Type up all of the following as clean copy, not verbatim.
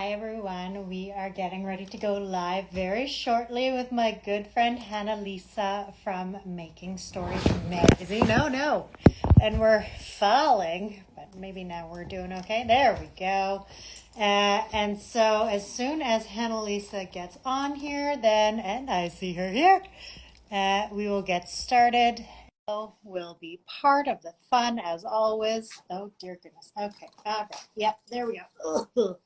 Hi everyone. We are getting ready to go live very shortly with my good friend Hannah Lisa from Making Stories Magazine. Oh no. And we're falling, but maybe now we're doing okay. There we go. And so as soon as Hannah Lisa gets on here, then, and I see her here, we will get started. Will be part of the fun as always. Oh dear goodness. Okay. All right. Yep. There we go.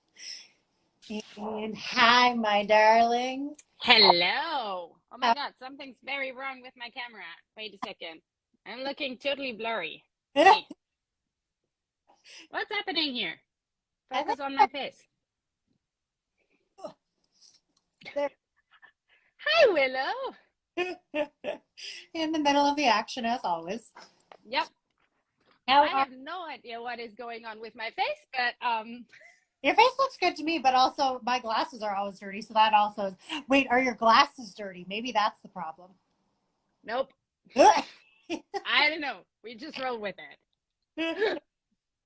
And hi, my darling. Hello. Oh my How- God, something's very wrong with my camera. Wait a second. I'm looking totally blurry. Wait, what's happening here? I think Focus on my face. they're Hi, Willow. in the middle of the action as always. Yep, How I are have no idea what is going on with my face, but your face looks good to me, but also my glasses are always dirty, so that also is. Wait, are your glasses dirty? Maybe that's the problem. nope. I don't know. We just roll with it.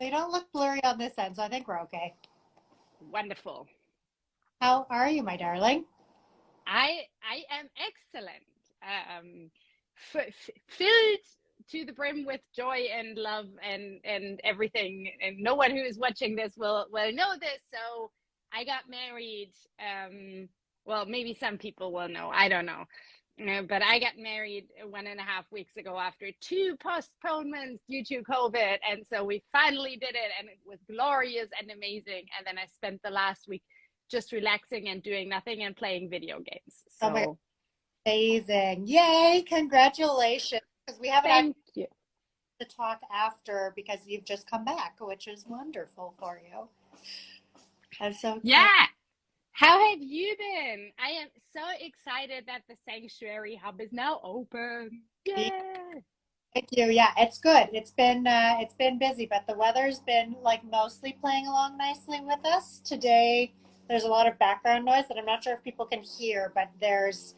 They don't look blurry on this end, so I think we're okay. Wonderful. How are you, my darling? I am excellent. Filled to the brim with joy and love and everything. And no one who is watching this will know this. So I got married. Well, maybe some people will know. I don't know. But I got married 1.5 weeks ago after two postponements due to COVID. And so we finally did it, and it was glorious and amazing. And then I spent the last week just relaxing and doing nothing and playing video games. Oh my God, So amazing. Yay, congratulations. Because we haven't actually thank you. to talk after because you've just come back, which is wonderful for you. I'm so excited. Yeah. How have you been? I am so excited that the Sanctuary Hub is now open. Yeah. Thank you. Yeah, it's good. It's been busy, but the weather's been like mostly playing along nicely with us. Today, there's a lot of background noise that I'm not sure if people can hear, but there's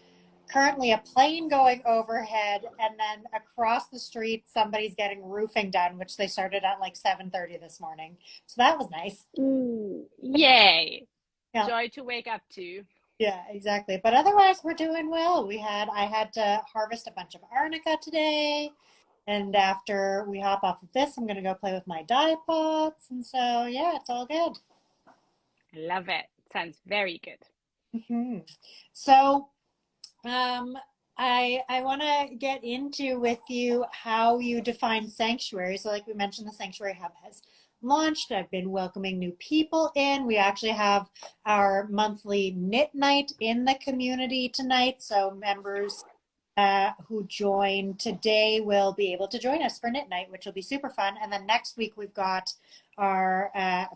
currently a plane going overhead, and then across the street, somebody's getting roofing done, which they started at like 7:30 this morning. So that was nice. Ooh, yay. Yeah. Joy to wake up to. Yeah, exactly. But otherwise, we're doing well. I had to harvest a bunch of arnica today. And after we hop off of this, I'm going to go play with my dye pots. And so, yeah, it's all good. I love it. Sounds very good. hmm So, um, I want to get into with you how you define sanctuary. So, like we mentioned, the Sanctuary Hub has launched. I've been welcoming new people in. We actually have our monthly knit night in the community tonight. So, members who join today will be able to join us for knit night, which will be super fun. And then next week we've got our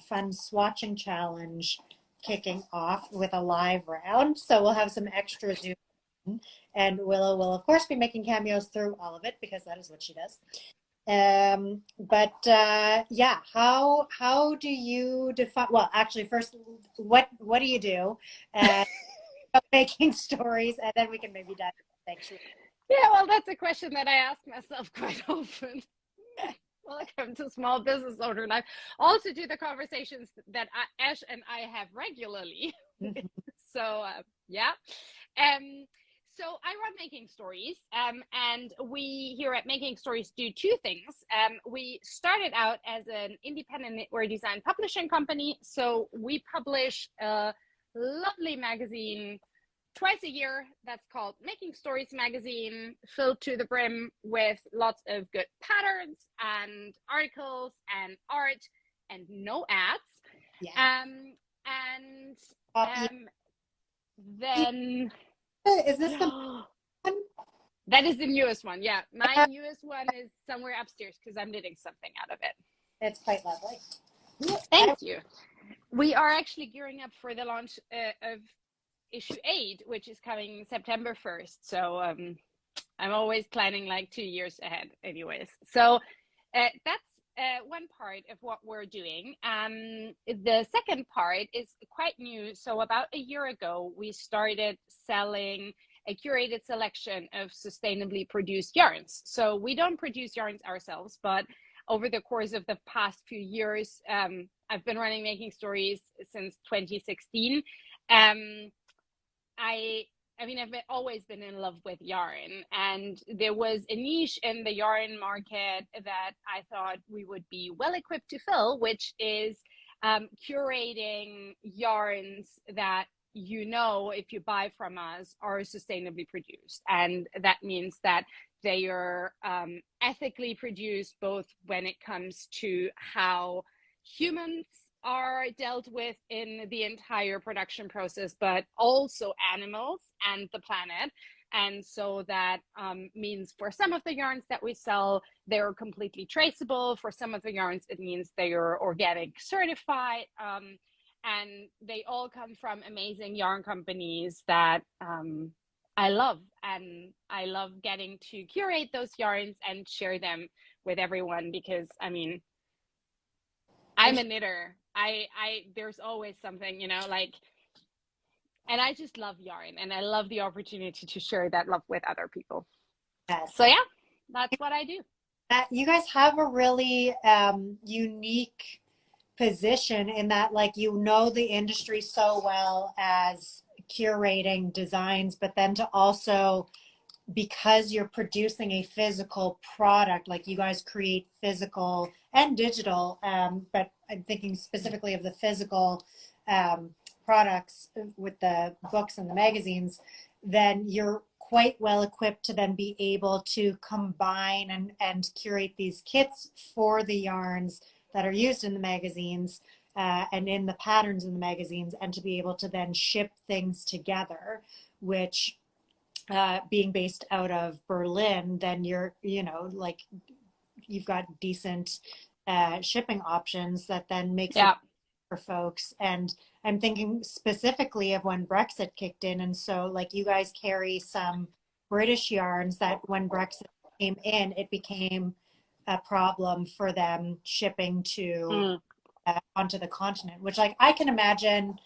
fun swatching challenge kicking off with a live round. So we'll have some extra Zoom. And Willow will, of course, be making cameos through all of it because that is what she does. Yeah, how do you define? Well, actually, first, what do you do? Uh, Making stories, and then we can maybe dive into sanctuary. Yeah, well, that's a question that I ask myself quite often. Welcome to Small Business Owner Life. Also, to the conversations that Ash and I have regularly. So, yeah. Um, so I run Making Stories, and we here at Making Stories do two things. We started out as an independent knitwear design publishing company, so we publish a lovely magazine twice a year that's called Making Stories Magazine, filled to the brim with lots of good patterns and articles and art and no ads. Yeah. And Copy. then Is this the one? that is the newest one. Yeah, my newest one is somewhere upstairs because I'm knitting something out of it. It's quite lovely. Thank you. We are actually gearing up for the launch of issue 8, which is coming September 1st. So I'm always planning like 2 years ahead anyways. So that's one part of what we're doing. The second part is quite new. So about a year ago, we started selling a curated selection of sustainably produced yarns. So we don't produce yarns ourselves, but over the course of the past few years, I've been running Making Stories since 2016. Um, I mean, always been in love with yarn, and there was a niche in the yarn market that I thought we would be well equipped to fill, which is curating yarns that, you know, if you buy from us, are sustainably produced. And that means that they are ethically produced, both when it comes to how humans are dealt with in the entire production process, but also animals and the planet. And so that means for some of the yarns that we sell, they're completely traceable. For some of the yarns, it means they are organic certified. And they all come from amazing yarn companies that I love. And I love getting to curate those yarns and share them with everyone, because, I mean, I'm a knitter. There's always something, you know, like, and I just love yarn, and I love the opportunity to share that love with other people. Yes. So yeah, that's what I do. You guys have a really unique position in that, like, you know, the industry so well as curating designs, but then to also, because you're producing a physical product, like you guys create physical and digital, but I'm thinking specifically of the physical products with the books and the magazines, then you're quite well equipped to then be able to combine and curate these kits for the yarns that are used in the magazines and in the patterns in the magazines, and to be able to then ship things together, which being based out of Berlin, then you're, you know, like, you've got decent shipping options that then makes it for folks. And I'm thinking specifically of when Brexit kicked in. And so, like, you guys carry some British yarns that when Brexit came in, it became a problem for them shipping to onto the continent, which, like, I can imagine,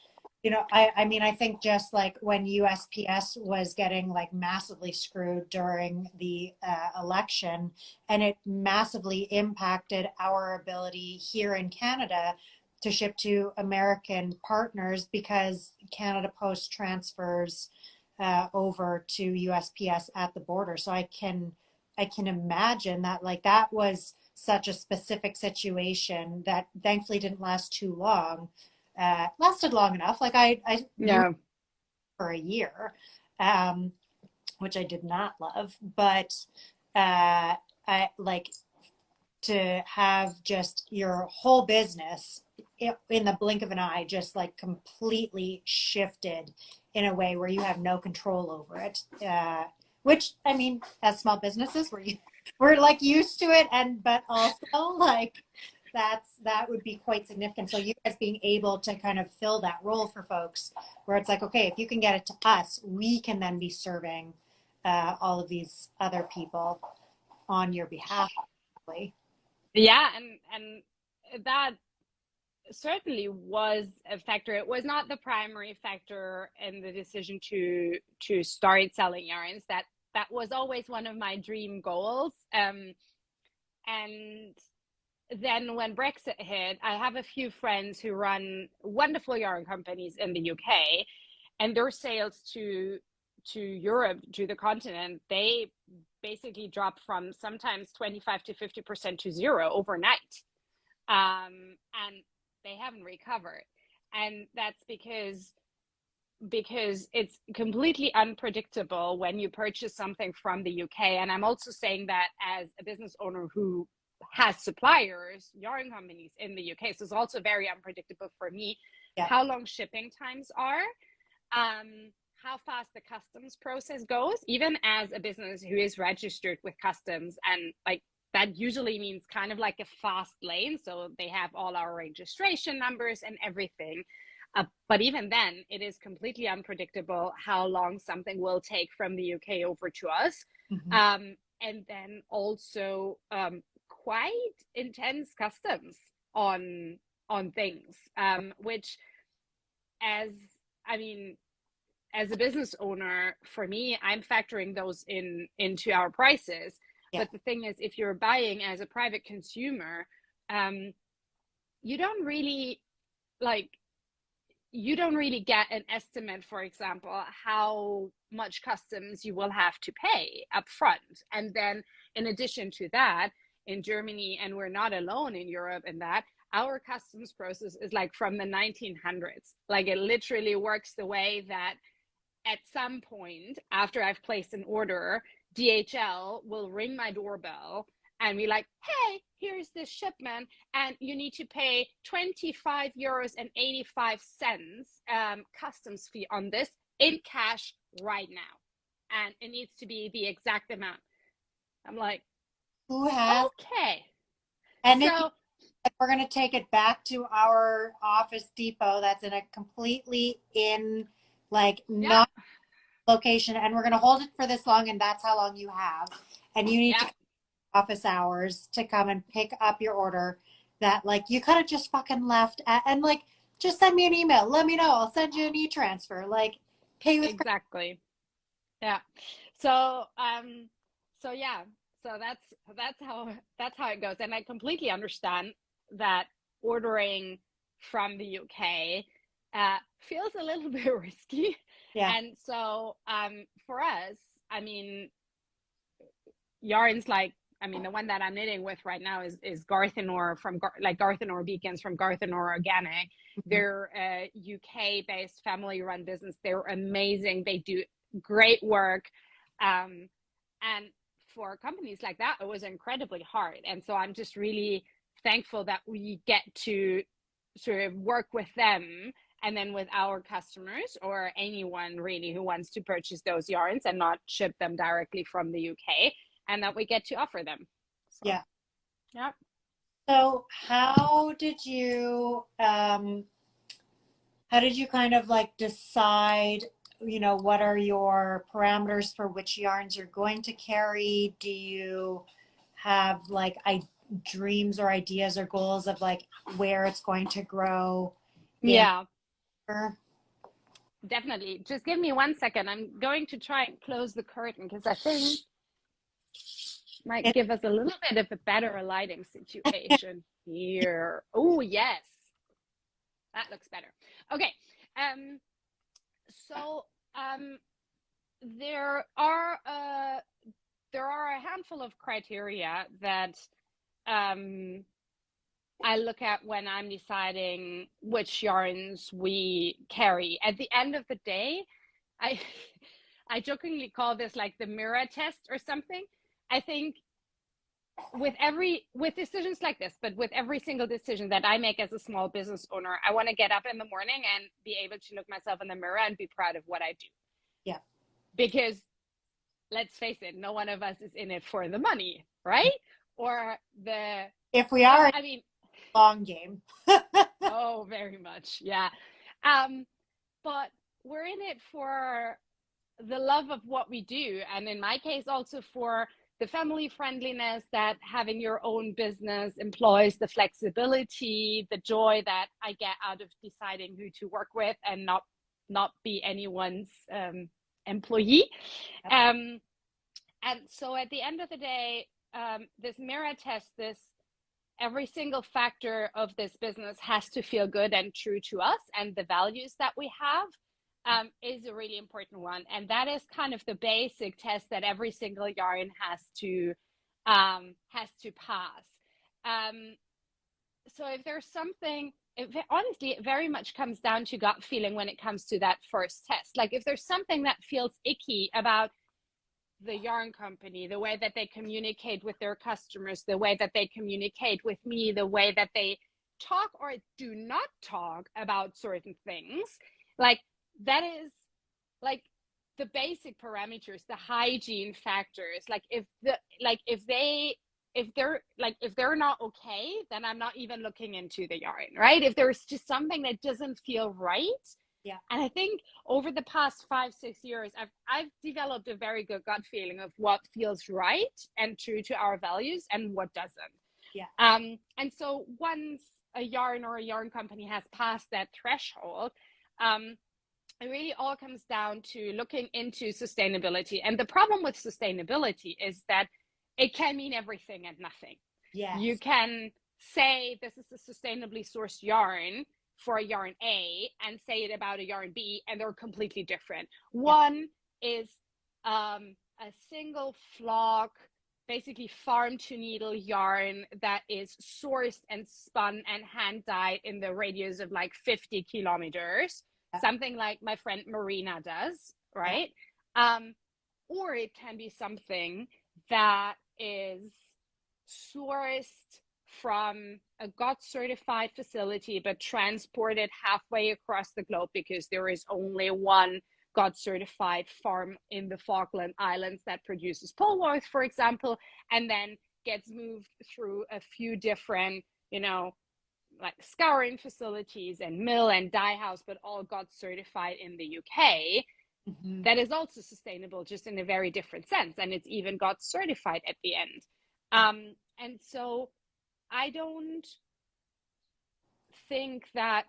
you know, I mean, I think just like when USPS was getting like massively screwed during the election, and it massively impacted our ability here in Canada to ship to American partners, because Canada Post transfers over to USPS at the border. So I can imagine that, like, that was such a specific situation that thankfully didn't last too long. Lasted long enough. Like, I Yeah. for a year, um, which I did not love, but I like to have just your whole business in the blink of an eye just like completely shifted in a way where you have no control over it. Which, I mean, as small businesses, we're like used to it, and but also like that would be quite significant. So you guys being able to kind of fill that role for folks, where it's like, okay, if you can get it to us, we can then be serving all of these other people on your behalf. Yeah, and that certainly was a factor. It was not the primary factor in the decision to start selling yarns. That was always one of my dream goals. And then when Brexit hit, I have a few friends who run wonderful yarn companies in the UK, and their sales to Europe, to the continent, they basically dropped from sometimes 25 to 50% to zero overnight. And they haven't recovered. And that's because it's completely unpredictable when you purchase something from the UK. And I'm also saying that as a business owner who has suppliers, yarn companies in the UK. So it's also very unpredictable for me how long shipping times are, how fast the customs process goes, even as a business who is registered with customs. And like, that usually means kind of like a fast lane. So they have all our registration numbers and everything. But even then, it is completely unpredictable how long something will take from the UK over to us. And then also quite intense customs on things, which, as a business owner, for me, I'm factoring those into our prices. But the thing is, if you're buying as a private consumer, you don't really like you don't really get an estimate, for example, how much customs you will have to pay up front. And then in addition to that, in Germany, and we're not alone in Europe in that, our customs process is like from the 1900s. Like it literally works the way that at some point after I've placed an order, DHL will ring my doorbell and be like, hey, here's this shipment, and you need to pay 25 euros and 85 customs fee on this in cash right now. And it needs to be the exact amount. I'm like, Who has? okay. And so if we're going to take it back to our Office Depot, that's in a completely not location, and we're going to hold it for this long, and that's how long you have. And you need to office hours to come and pick up your order that like you could have just fucking left and like just send me an email, let me know, I'll send you an e-transfer, like pay with exactly. Yeah. So yeah, so that's how it goes. And I completely understand that ordering from the UK feels a little bit risky. Yeah. And so for us, I mean, yarns like, I mean, the one that I'm knitting with right now is Garthenor from Garthenor Beacons from Garthenor Organic. They're a UK based family run business. They're amazing. They do great work. And for companies like that, it was incredibly hard. And so I'm just really thankful that we get to sort of work with them and then with our customers or anyone really who wants to purchase those yarns and not ship them directly from the UK, and that we get to offer them. So, yeah. Yeah. So how did you kind of like decide, what are your parameters for which yarns you're going to carry? Do you have like dreams or ideas or goals of like where it's going to grow? Yeah. Definitely. Just give me 1 second. I'm going to try and close the curtain because I think might give us a little bit of a better lighting situation here. Oh, yes. That looks better. Okay. So there are a handful of criteria that I look at when I'm deciding which yarns we carry. At the end of the day, I I jokingly call this like the mirror test or something. I think with decisions like this, but with every single decision that I make as a small business owner, I want to get up in the morning and be able to look myself in the mirror and be proud of what I do. Yeah. Because let's face it, no one of us is in it for the money, right? Or if we are, I mean, long game. Oh, very much. Yeah. But we're in it for the love of what we do. And in my case, also for the family friendliness that having your own business employs, the flexibility, the joy that I get out of deciding who to work with and not be anyone's employee. And so at the end of the day, this mirror test, every single factor of this business has to feel good and true to us, and the values that we have is a really important one. And that is kind of the basic test that every single yarn has to pass. So if there's something, honestly, it very much comes down to gut feeling when it comes to that first test. Like if there's something that feels icky about the yarn company, the way that they communicate with their customers, the way that they communicate with me, the way that they talk or do not talk about certain things, like that is like the basic parameters, the hygiene factors. Like if they're not okay, then I'm not even looking into the yarn, right? If there's just something that doesn't feel right. Yeah. And I think over the past 5-6 years, I've developed a very good gut feeling of what feels right and true to our values and what doesn't. Yeah. And so once a yarn or a yarn company has passed that threshold, it really all comes down to looking into sustainability. And the problem with sustainability is that it can mean everything and nothing. Yes. You can say this is a sustainably sourced yarn for a yarn A and say it about a yarn B, and they're completely different. One is a single flock, basically farm to needle yarn that is sourced and spun and hand dyed in the radius of like 50 kilometers, something like my friend Marina does, right? Or it can be something that is sourced from a GOTS certified facility, but transported halfway across the globe because there is only one GOTS certified farm in the Falkland Islands that produces poleworth, for example, and then gets moved through a few different, like scouring facilities and mill and dye house, but all GOTS certified in the UK. Mm-hmm. That is also sustainable, just in a very different sense. And it's even GOTS certified at the end. And so I don't think that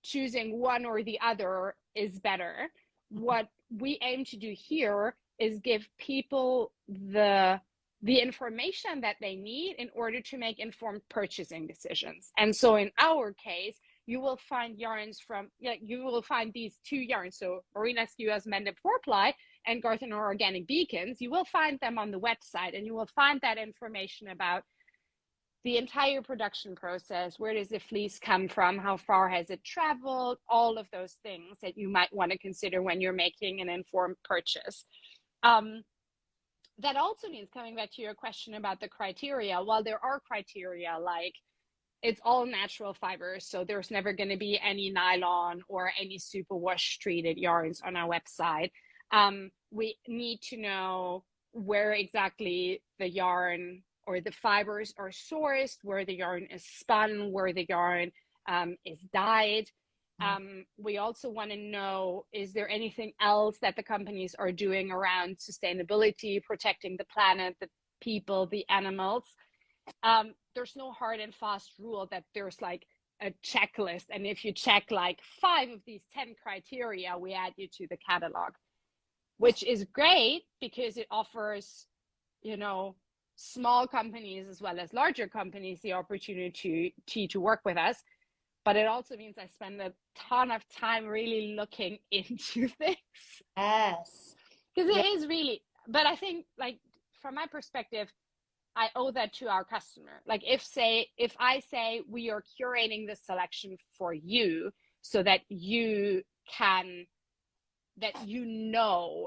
choosing one or the other is better. What we aim to do here is give people the information that they need in order to make informed purchasing decisions. And so in our case, you will find yarns you will find these two yarns. So Marina's US Mended 4-ply and Gartner Organic Beacons, you will find them on the website, and you will find that information about the entire production process. Where does the fleece come from? How far has it traveled? All of those things that you might want to consider when you're making an informed purchase. That also means, coming back to your question about the criteria, while there are criteria like it's all natural fibers, so there's never going to be any nylon or any superwash treated yarns on our website. We need to know where exactly the yarn or the fibers are sourced, where the yarn is spun, where the yarn is dyed. We also want to know, is there anything else that the companies are doing around sustainability, protecting the planet, the people, the animals? There's no hard and fast rule that there's like a checklist, and if you check like 5 of these 10 criteria, we add you to the catalog, which is great because it offers, small companies as well as larger companies the opportunity to work with us. But it also means I spend a ton of time really looking into things. Yes. Because it is really, but I think, like, from my perspective, I owe that to our customer. Like, if I say we are curating the selection for you so that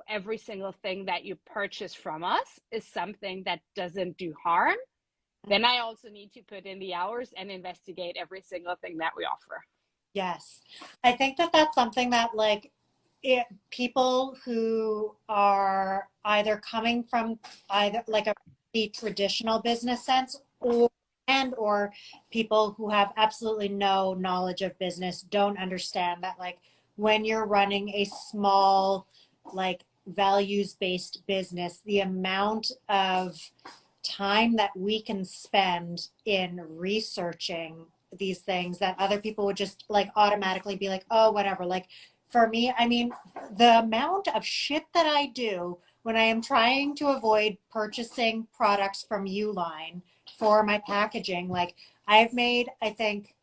every single thing that you purchase from us is something that doesn't do harm, then I also need to put in the hours and investigate every single thing that we offer. Yes. I think that that's something that people who are either coming from either like the traditional business sense or people who have absolutely no knowledge of business don't understand that, like, when you're running a small, like, values-based business, the amount of time that we can spend in researching these things that other people would just like automatically be like, oh, whatever. Like, for me, I mean, the amount of shit that I do when I am trying to avoid purchasing products from Uline for my packaging, like, I've made, I think,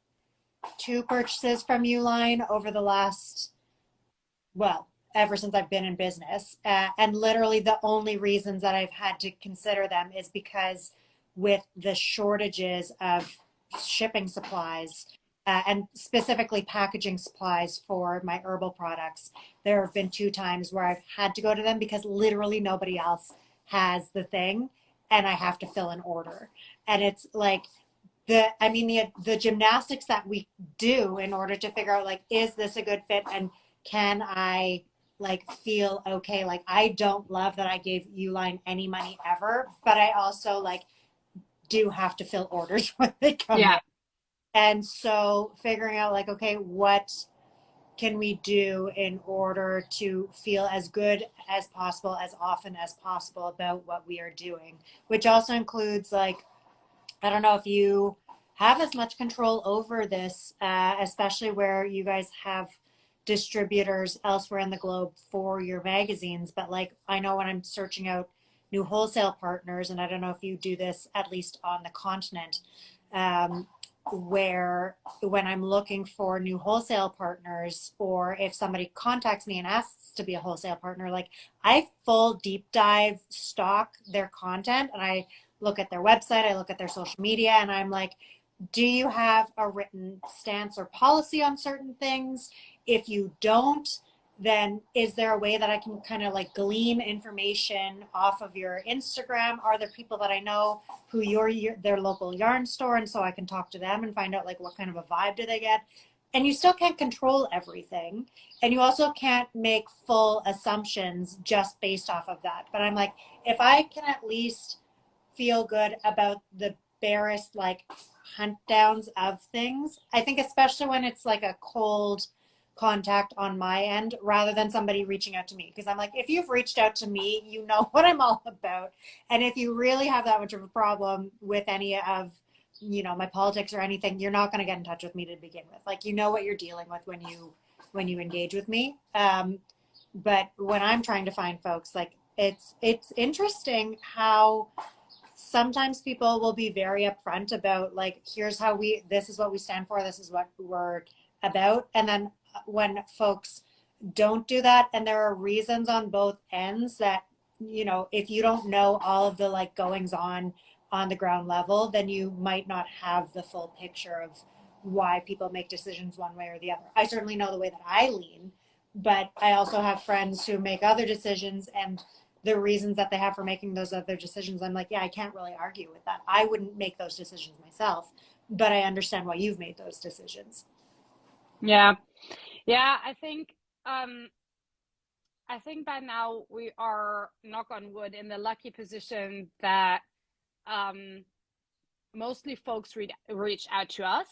2 purchases from Uline over the last, ever since I've been in business. And literally the only reasons that I've had to consider them is because with the shortages of shipping supplies, and specifically packaging supplies for my herbal products, there have been 2 times where I've had to go to them because literally nobody else has the thing and I have to fill an order. And it's like the gymnastics that we do in order to figure out, like, is this a good fit and can I like feel okay? Like, I don't love that I gave Uline any money ever, but I also like do have to fill orders when they come in. And so figuring out, like, okay, what can we do in order to feel as good as possible, as often as possible about what we are doing, which also includes, like, I don't know if you have as much control over this, especially where you guys have distributors elsewhere in the globe for your magazines. But like, I know when I'm searching out new wholesale partners, and I don't know if you do this at least on the continent, where when I'm looking for new wholesale partners, or if somebody contacts me and asks to be a wholesale partner, like I full deep dive stalk their content, and I look at their website, I look at their social media, and I'm like, do you have a written stance or policy on certain things? If you don't, then is there a way that I can kind of like glean information off of your Instagram? Are there people that I know who their local yarn store, and so I can talk to them and find out like what kind of a vibe do they get? And you still can't control everything, and you also can't make full assumptions just based off of that. But I'm like, if I can at least feel good about the barest like hunt downs of things, I think especially when it's like a cold contact on my end rather than somebody reaching out to me, because I'm like, if you've reached out to me, you know what I'm all about. And if you really have that much of a problem with any of, you know, my politics or anything, you're not going to get in touch with me to begin with. Like, you know what you're dealing with when you engage with me. But when I'm trying to find folks, like it's interesting how sometimes people will be very upfront about like, here's how this is what we stand for, this is what we're about. And then when folks don't do that, and there are reasons on both ends that, you know, if you don't know all of the like goings on the ground level, then you might not have the full picture of why people make decisions one way or the other. I certainly know the way that I lean, but I also have friends who make other decisions, and the reasons that they have for making those other decisions, I'm like, yeah, I can't really argue with that. I wouldn't make those decisions myself, but I understand why you've made those decisions. Yeah. Yeah, I think by now we are, knock on wood, in the lucky position that mostly folks reach out to us,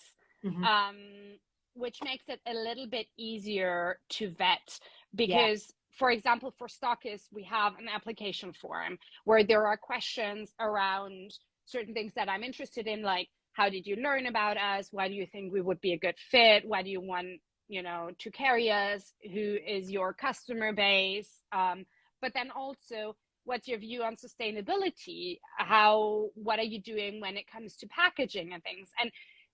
Mm-hmm. which makes it a little bit easier to vet. Yeah. Because, for example, for stockists, we have an application form where there are questions around certain things that I'm interested in, like how did you learn about us? Why do you think we would be a good fit? Why do you want, you know, to carry us? Who is your customer base? But then also, what's your view on sustainability? What are you doing when it comes to packaging and things? And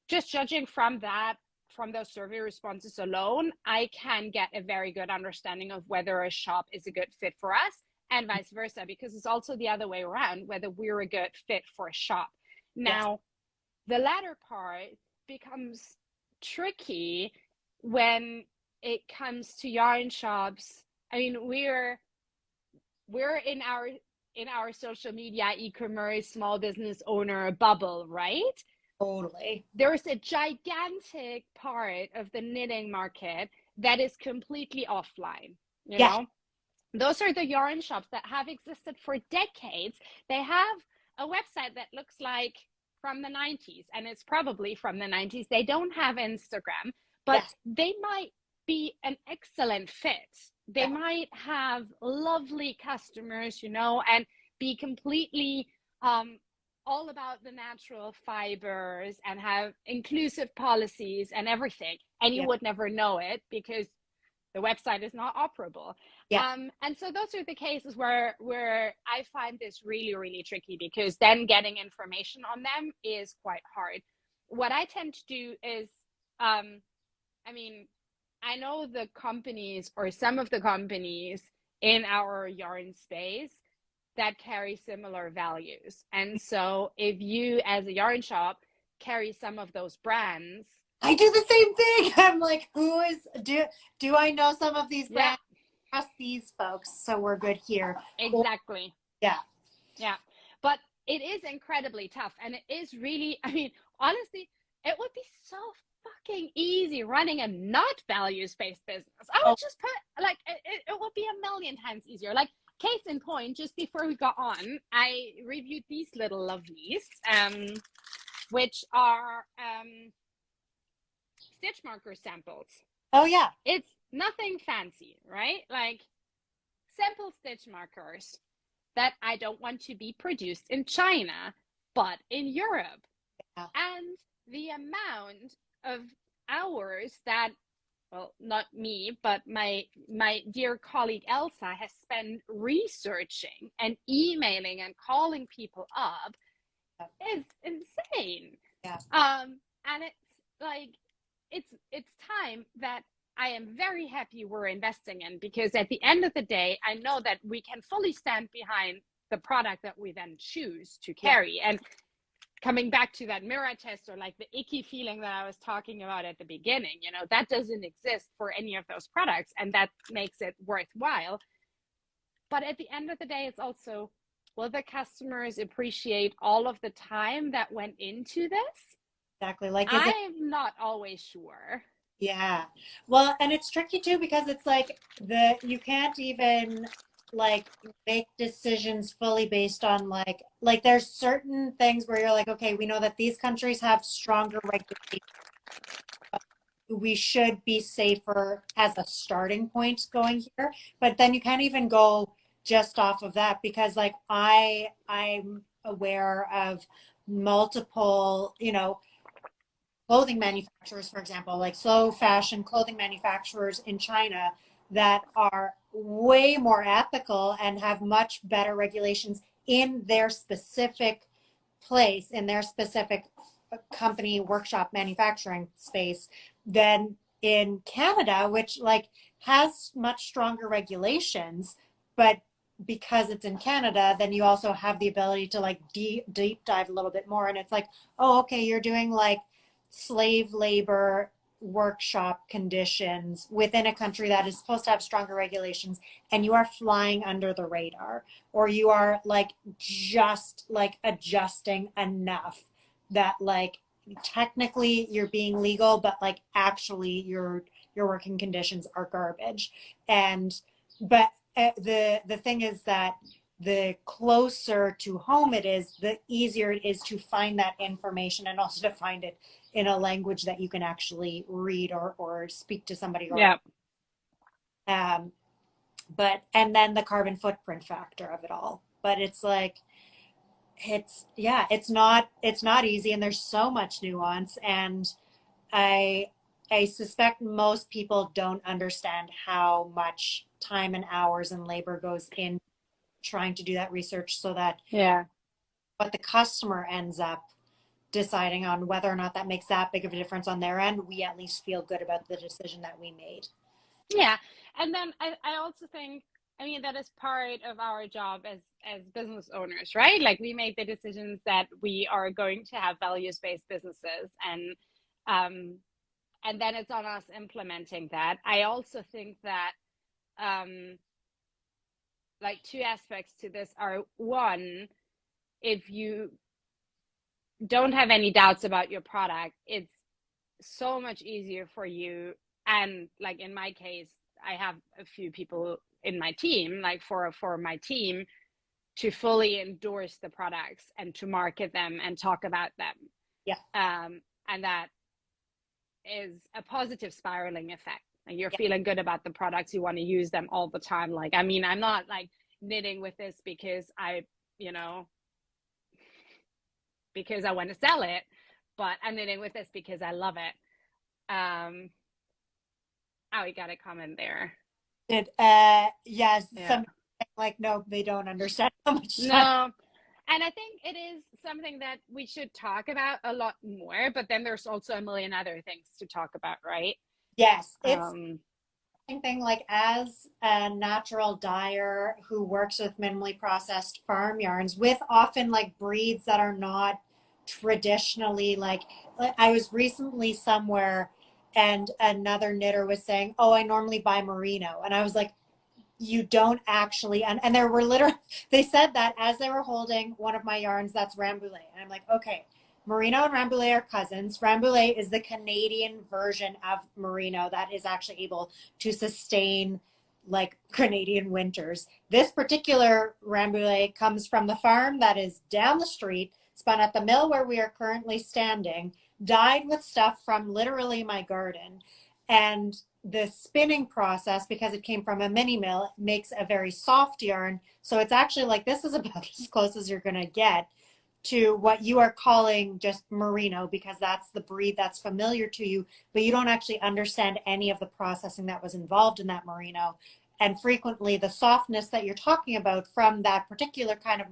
just judging from that, from those survey responses alone, I can get a very good understanding of whether a shop is a good fit for us, and vice versa, because it's also the other way around, whether we're a good fit for a shop. Yes. Now, the latter part becomes tricky when it comes to yarn shops. I mean, we're in our social media, e-commerce, small business owner bubble, right? Totally. There's a gigantic part of the knitting market that is completely offline, you Yeah. know? Those are the yarn shops that have existed for decades. They have a website that looks like from the 90s, and it's probably from the 90s. They don't have Instagram, but Yes. they might be an excellent fit. They Yeah. might have lovely customers, you know, and be completely all about the natural fibers and have inclusive policies and everything. And you Yeah. would never know it because the website is not operable. Yeah. And so those are the cases where I find this really, really tricky, because then getting information on them is quite hard. What I tend to do is, I mean, I know the companies, or some of the companies in our yarn space, that carry similar values. And so if you, as a yarn shop, carry some of those brands, I do the same thing. I'm like, do I know some of these yeah, brands? Trust these folks, so we're good here. Or, exactly. yeah. Yeah. But it is incredibly tough. And it is really, I mean, honestly, it would be so fucking easy running a not values based business. I would Oh, just put, like, it would be a million times easier. Like, case in point, just before we got on, I reviewed these little lovelies, which are stitch marker samples. oh yeah. It's nothing fancy, right? Like, simple stitch markers that I don't want to be produced in China, but in Europe. Yeah. And the amount of hours that, well, not me, but my dear colleague Elsa has spent researching and emailing and calling people up is insane. Yeah. And it's like, it's time that I am very happy we're investing in, because at the end of the day, I know that we can fully stand behind the product that we then choose to Yeah, carry. And coming back to that mirror test, or like the icky feeling that I was talking about at the beginning, that doesn't exist for any of those products, and that makes it worthwhile. But at the end of the day, it's also, will the customers appreciate all of the time that went into this? exactly. Like, is it? I'm not always sure. Yeah. Well, and it's tricky too because it's like you can't even like make decisions fully based on like there's certain things where you're like, okay, we know that these countries have stronger regulations. We should be safer as a starting point going here. But then you can't even go just off of that because like I'm aware of multiple, clothing manufacturers, for example, like slow fashion clothing manufacturers in China that are way more ethical and have much better regulations in their specific place, in their specific company workshop manufacturing space than in Canada, which like has much stronger regulations, but because it's in Canada, then you also have the ability to like deep dive a little bit more. And it's like, oh, okay, you're doing like slave labor workshop conditions within a country that is supposed to have stronger regulations, and you are flying under the radar, or you are like just like adjusting enough that like technically you're being legal, but like actually your working conditions are garbage. And but the thing is that the closer to home it is, the easier it is to find that information and also to find it in a language that you can actually read or speak to somebody or Yeah. um but and then the carbon footprint factor of it all. But it's like it's not easy, and there's so much nuance, and I I suspect most people don't understand how much time and hours and labor goes in trying to do that research so that Yeah. what the customer ends up deciding on whether or not that makes that big of a difference on their end, we at least feel good about the decision that we made. Yeah. And then I also think, I mean, that is part of our job as business owners, right? Like, we make the decisions that we are going to have values-based businesses, um and then it's on us implementing that. I also think that, um like, two aspects to this are: one, if you don't have any doubts about your product, it's so much easier for you. And like in my case, I have a few people in my team, like for my team, to fully endorse the products and to market them and talk about them. Yeah. And that is a positive spiraling effect. Like, you're Yeah. feeling good about the products, you want to use them all the time. Like, I mean, I'm not like knitting with this because you know, because I want to sell it, but I'm knitting with this because I love it. Oh, we got a comment there. Did yes, Yeah. some like no, they don't understand how much time. No. And I think it is something that we should talk about a lot more, but then there's also a million other things to talk about, right? Yes, it's Um, the same thing like as a natural dyer who works with minimally processed farm yarns with often like breeds that are not traditionally like I was recently somewhere and another knitter was saying, "Oh, I normally buy merino." And I was like, you don't actually, and there were literally they said that as they were holding one of my yarns that's rambouillet, and I'm like, okay, merino and rambouillet are cousins. Rambouillet is the Canadian version of merino that is actually able to sustain like Canadian winters. This particular rambouillet comes from the farm that is down the street, spun at the mill where we are currently standing, dyed with stuff from literally my garden, and the spinning process, because it came from a mini mill, makes a very soft yarn. So it's actually like this is about as close as you're going to get to what you are calling just merino, because that's the breed that's familiar to you, but you don't actually understand any of the processing that was involved in that merino. And frequently, the softness that you're talking about from that particular kind of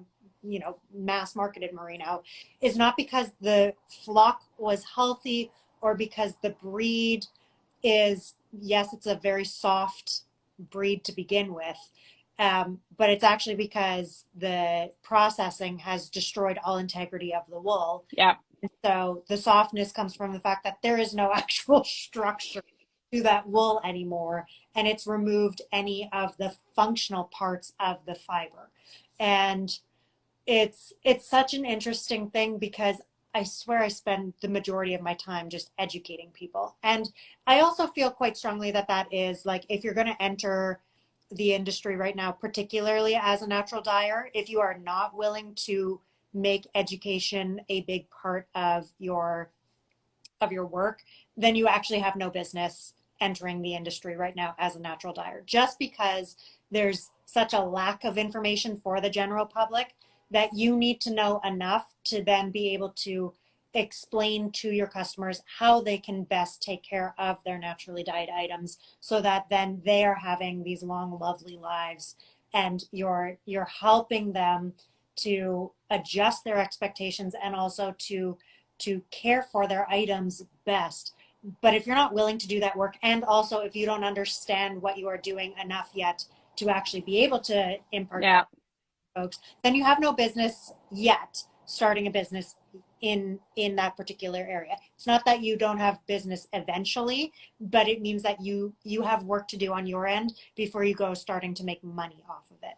mass marketed merino, is not because the flock was healthy or because the breed is, yes, it's a very soft breed to begin with. But it's actually because the processing has destroyed all integrity of the wool. Yeah. So the softness comes from the fact that there is no actual structure to that wool anymore, and it's removed any of the functional parts of the fiber. And it's such an interesting thing because I swear I spend the majority of my time just educating people. And I also feel quite strongly that that is like, if you're going to enter the industry right now, particularly as a natural dyer, if you are not willing to make education a big part of your work, then you actually have no business entering the industry right now as a natural dyer, just because there's such a lack of information for the general public that you need to know enough to then be able to explain to your customers how they can best take care of their naturally dyed items so that then they are having these long lovely lives, and you're helping them to adjust their expectations and also to care for their items best. But if you're not willing to do that work, and also if you don't understand what you are doing enough yet to actually be able to impart Yeah. that to folks, then you have no business yet starting a business in that particular area. It's not that you don't have business eventually, but it means that you have work to do on your end before you go starting to make money off of it.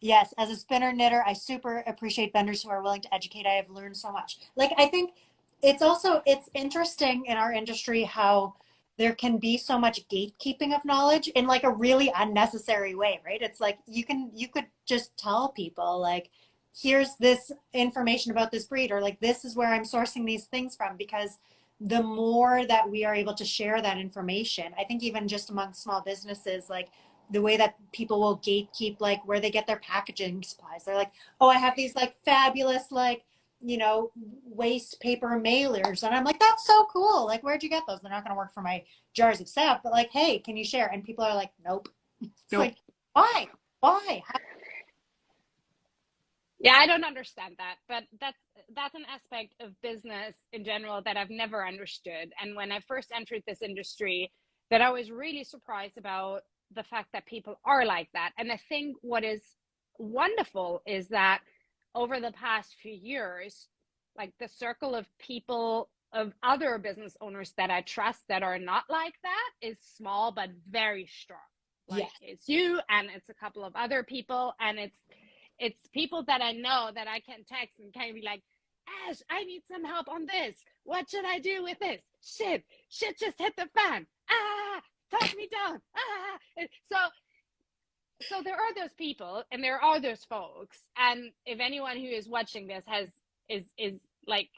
Yes, as a spinner knitter, I super appreciate vendors who are willing to educate. I have learned so much. Like, I think it's interesting in our industry how there can be so much gatekeeping of knowledge in like a really unnecessary way, right? It's like you could just tell people like, here's this information about this breed, or like this is where I'm sourcing these things from, because the more that we are able to share that information, I think even just among small businesses, like the way that people will gatekeep like where they get their packaging supplies. They're like, oh, I have these like fabulous like, waste paper mailers. And I'm like, that's so cool. Like, where'd you get those? They're not going to work for my jars of sap, but like, hey, can you share? And people are like, nope. It's Nope. like, why? Why? Yeah, I don't understand that, but that's an aspect of business in general that I've never understood. And when I first entered this industry, that I was really surprised about the fact that people are like that. And I think what is wonderful is that over the past few years, like the circle of people, of other business owners that I trust that are not like that is small but very strong. Like Yes. it's you and it's a couple of other people, and it's people that I know that I can text and kind of be like, Ash, I need some help on this. What should I do with this? Shit just hit the fan. Talk me down. So there are those people and there are those folks. And if anyone who is watching this is like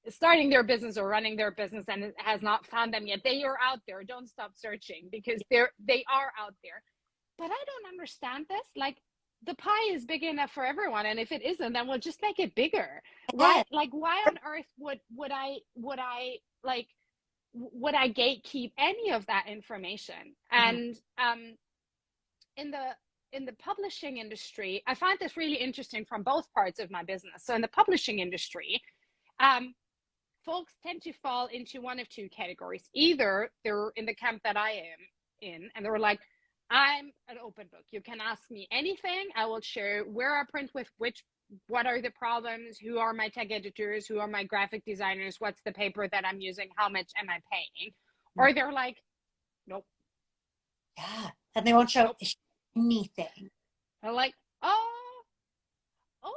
starting their business or running their business and has not found them yet, they are out there. Don't stop searching, because they are out there. But I don't understand this. Like, the pie is big enough for everyone, and if it isn't, then we'll just make it bigger. Why, Yes. like, why on earth would I gatekeep any of that information? Mhm. And in the publishing industry, I find this really interesting from both parts of my business. So in the publishing industry, folks tend to fall into one of two categories. Either they're in the camp that I am in, and they're like, I'm an open book. You can ask me anything. I will share where I print with what are the problems, who are my tech editors, who are my graphic designers, what's the paper that I'm using, how much am I paying? Or they're like, nope, Yeah. And they won't show nope. anything. They're like, oh, okay,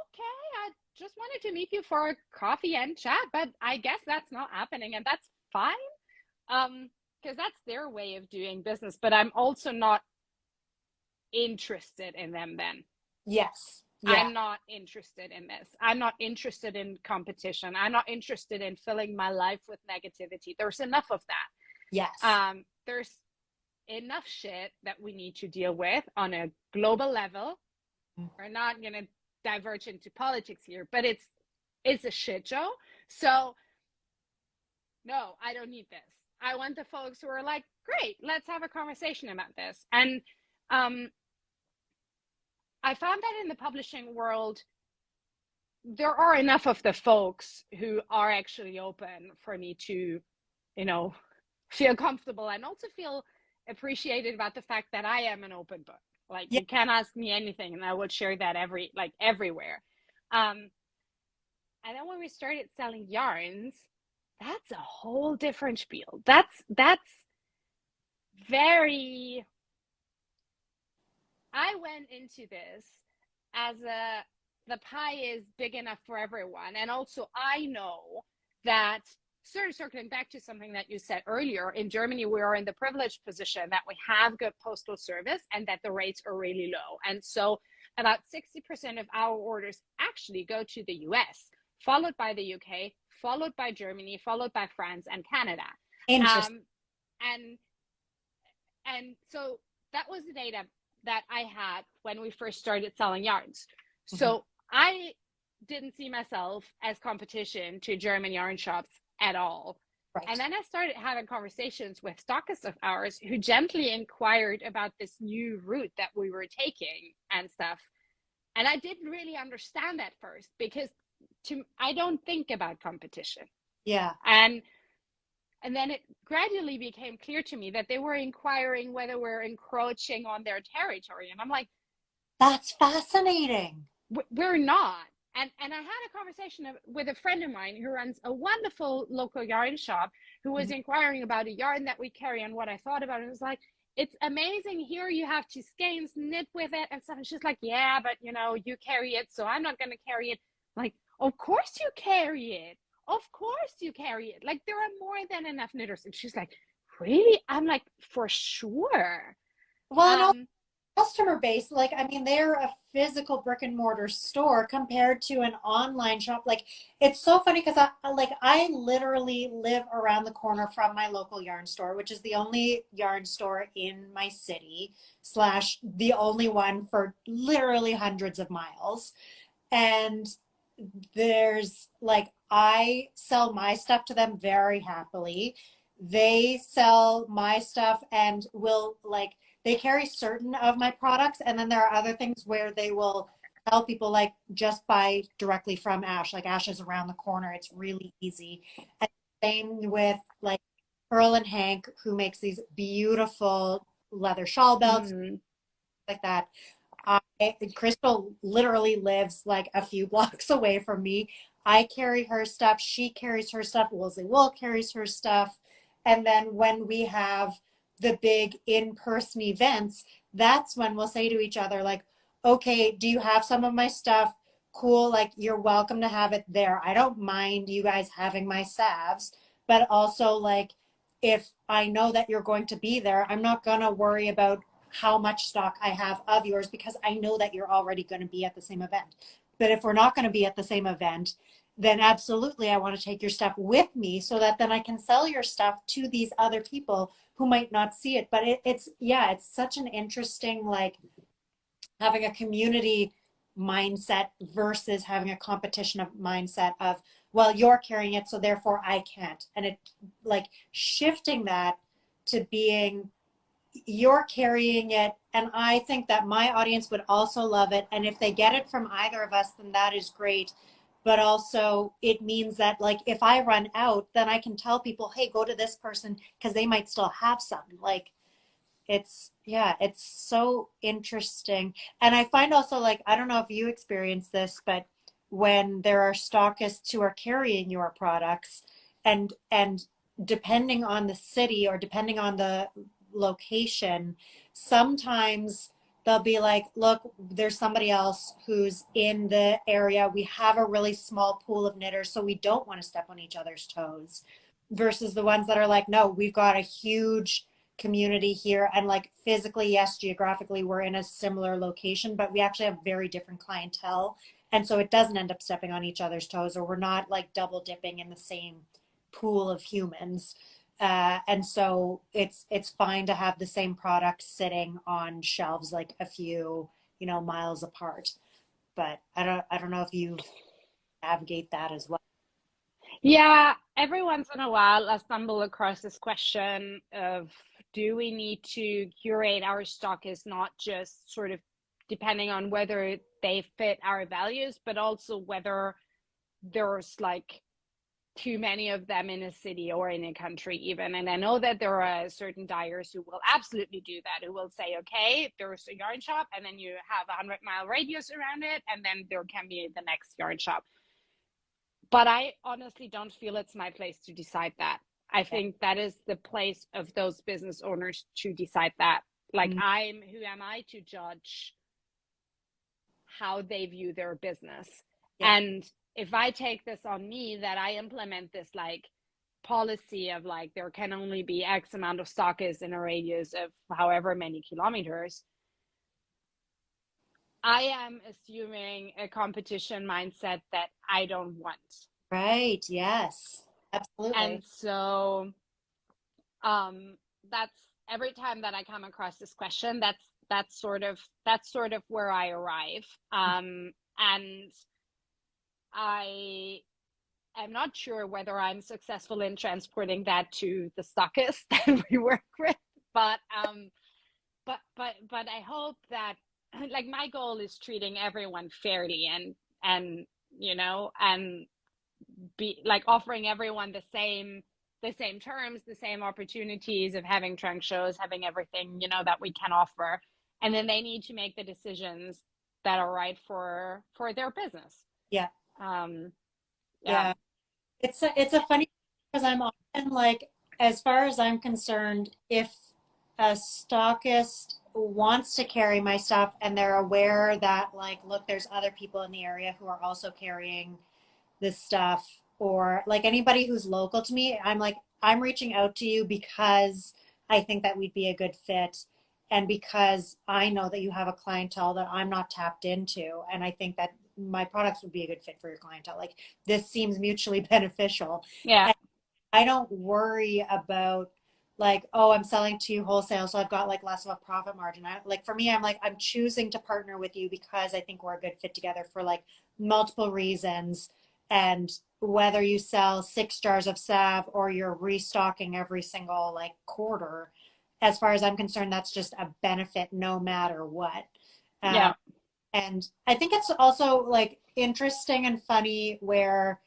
I just wanted to meet you for a coffee and chat, but I guess that's not happening, and that's fine. Because that's their way of doing business, but I'm also not interested in them then. Yes. Yeah. I'm not interested in this. I'm not interested in competition. I'm not interested in filling my life with negativity. There's enough of that. Yes. There's enough shit that we need to deal with on a global level. We're not going to diverge into politics here, but it's a shit show. So no, I don't need this. I want the folks who are like, great, let's have a conversation about this. And I I found that in the publishing world, there are enough of the folks who are actually open for me to, you know, feel comfortable and also feel appreciated about the fact that I am an open book. Like, Yeah. you can ask me anything and I will share that everywhere. And then when we started selling yarns, that's a whole different spiel. That's very, I went into this as the pie is big enough for everyone. And also I know that, sort of circling back to something that you said earlier, in Germany, we are in the privileged position that we have good postal service and that the rates are really low. And so about 60% of our orders actually go to the US, followed by the UK, followed by Germany, followed by France and Canada. Interesting. And and so that was the data that I had when we first started selling yarns. So I didn't see myself as competition to German yarn shops at all. Right. And then I started having conversations with stockists of ours who gently inquired about this new route that we were taking and stuff. And I didn't really understand that first, because I don't think about competition. Yeah. And then it gradually became clear to me that they were inquiring whether we're encroaching on their territory. And I'm like, that's fascinating. We're not. And I had a conversation with a friend of mine who runs a wonderful local yarn shop, who was inquiring about a yarn that we carry and what I thought about it. It was like, it's amazing. Here you have to skeins, knit with it and stuff. And she's like, yeah, but you carry it, so I'm not going to carry it. Like, of course you carry it. Of course you carry it. Like, there are more than enough knitters. And she's like, really? I'm like, for sure. Well, and customer base, like, I mean, they're a physical brick and mortar store compared to an online shop. Like, it's so funny because I literally live around the corner from my local yarn store, which is the only yarn store in my city / the only one for literally hundreds of miles. And there's like, I sell my stuff to them very happily. They sell my stuff and will, like, they carry certain of my products, and then there are other things where they will tell people, like, just buy directly from Ash. Like, Ash is around the corner. It's really easy. And same with like Pearl and Hank, who makes these beautiful leather shawl belts like that. Crystal literally lives like a few blocks away from me. I carry her stuff. She carries her stuff. Woolsey Wool carries her stuff. And then when we have the big in-person events, that's when we'll say to each other, like, okay, do you have some of my stuff? Cool. Like, you're welcome to have it there. I don't mind you guys having my salves, but also, like, if I know that you're going to be there, I'm not going to worry about how much stock I have of yours, because I know that you're already going to be at the same event. But if we're not going to be at the same event, then absolutely I want to take your stuff with me, so that then I can sell your stuff to these other people who might not see it. But it's such an interesting, like, having a community mindset versus having a competition of mindset of, well, you're carrying it, so therefore I can't. And it, like, shifting that to being, you're carrying it, and I think that my audience would also love it, and if they get it from either of us, then that is great. But also it means that, like, if I run out, then I can tell people, hey, go to this person because they might still have some. Like, it's so interesting. And I find also, like, I don't know if you experience this, but when there are stockists who are carrying your products, and depending on the city or depending on the location, sometimes they'll be like, look, there's somebody else who's in the area. We have a really small pool of knitters, so we don't want to step on each other's toes. Versus the ones that are like, no, we've got a huge community here, and, like, physically, yes, geographically we're in a similar location, but we actually have very different clientele, and so it doesn't end up stepping on each other's toes, or we're not like double dipping in the same pool of humans. And so it's fine to have the same products sitting on shelves like a few, miles apart. But I don't know if you navigate that as well. Yeah, every once in a while I stumble across this question of, do we need to curate our stock as not just sort of depending on whether they fit our values, but also whether there's like too many of them in a city or in a country even. And I know that there are certain dyers who will absolutely do that, who will say, okay, there's a yarn shop and then you have a 100-mile radius around it, and then there can be the next yarn shop. But I honestly don't feel it's my place to decide that. I think that is the place of those business owners to decide that. Like, who am I to judge how they view their business? Yeah. And if I take this on me, that I implement this like policy of like, there can only be X amount of stockists in a radius of however many kilometers, I am assuming a competition mindset that I don't want. Right. Yes. Absolutely. And so that's every time that I come across this question, that's sort of where I arrive. And I am not sure whether I'm successful in transporting that to the stockists that we work with, but I hope that, like, my goal is treating everyone fairly and you know, and be like offering everyone the same terms, the same opportunities of having trunk shows, having everything, you know, that we can offer. And then they need to make the decisions that are right for their business. Yeah. Yeah. It's a funny, because I'm often like, as far as I'm concerned, if a stockist wants to carry my stuff and they're aware that like, look, there's other people in the area who are also carrying this stuff, or like anybody who's local to me, I'm like, I'm reaching out to you because I think that we'd be a good fit, and because I know that you have a clientele that I'm not tapped into, and I think that my products would be a good fit for your clientele. Like, this seems mutually beneficial. Yeah. And I don't worry about like, oh, I'm selling to you wholesale, so I've got like less of a profit margin. Like, for me, I'm like, I'm choosing to partner with you because I think we're a good fit together for like multiple reasons. And whether you sell 6 jars of salve or you're restocking every single like quarter, as far as I'm concerned, that's just a benefit no matter what. Yeah. And I think it's also like interesting and funny where,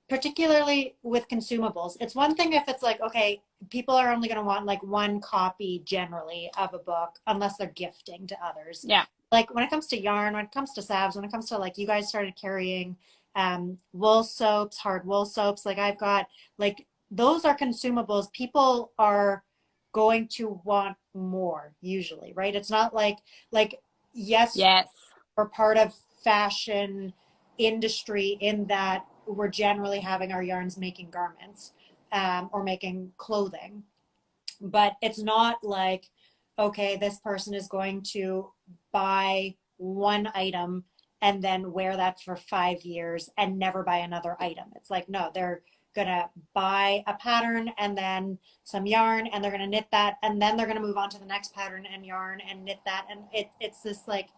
particularly with consumables, it's one thing if it's like, okay, people are only going to want like one copy generally of a book unless they're gifting to others. Yeah. Like, when it comes to yarn, when it comes to salves, when it comes to like, you guys started carrying wool soaps, hard wool soaps, like I've got, like, those are consumables. People are going to want more usually, right? It's not like yes, we're part of fashion industry in that we're generally having our yarns making garments or making clothing, but it's not like, okay, this person is going to buy one item and then wear that for 5 years and never buy another item. It's like, no, they're gonna buy a pattern and then some yarn, and they're gonna knit that, and then they're gonna move on to the next pattern and yarn and knit that, and it's this like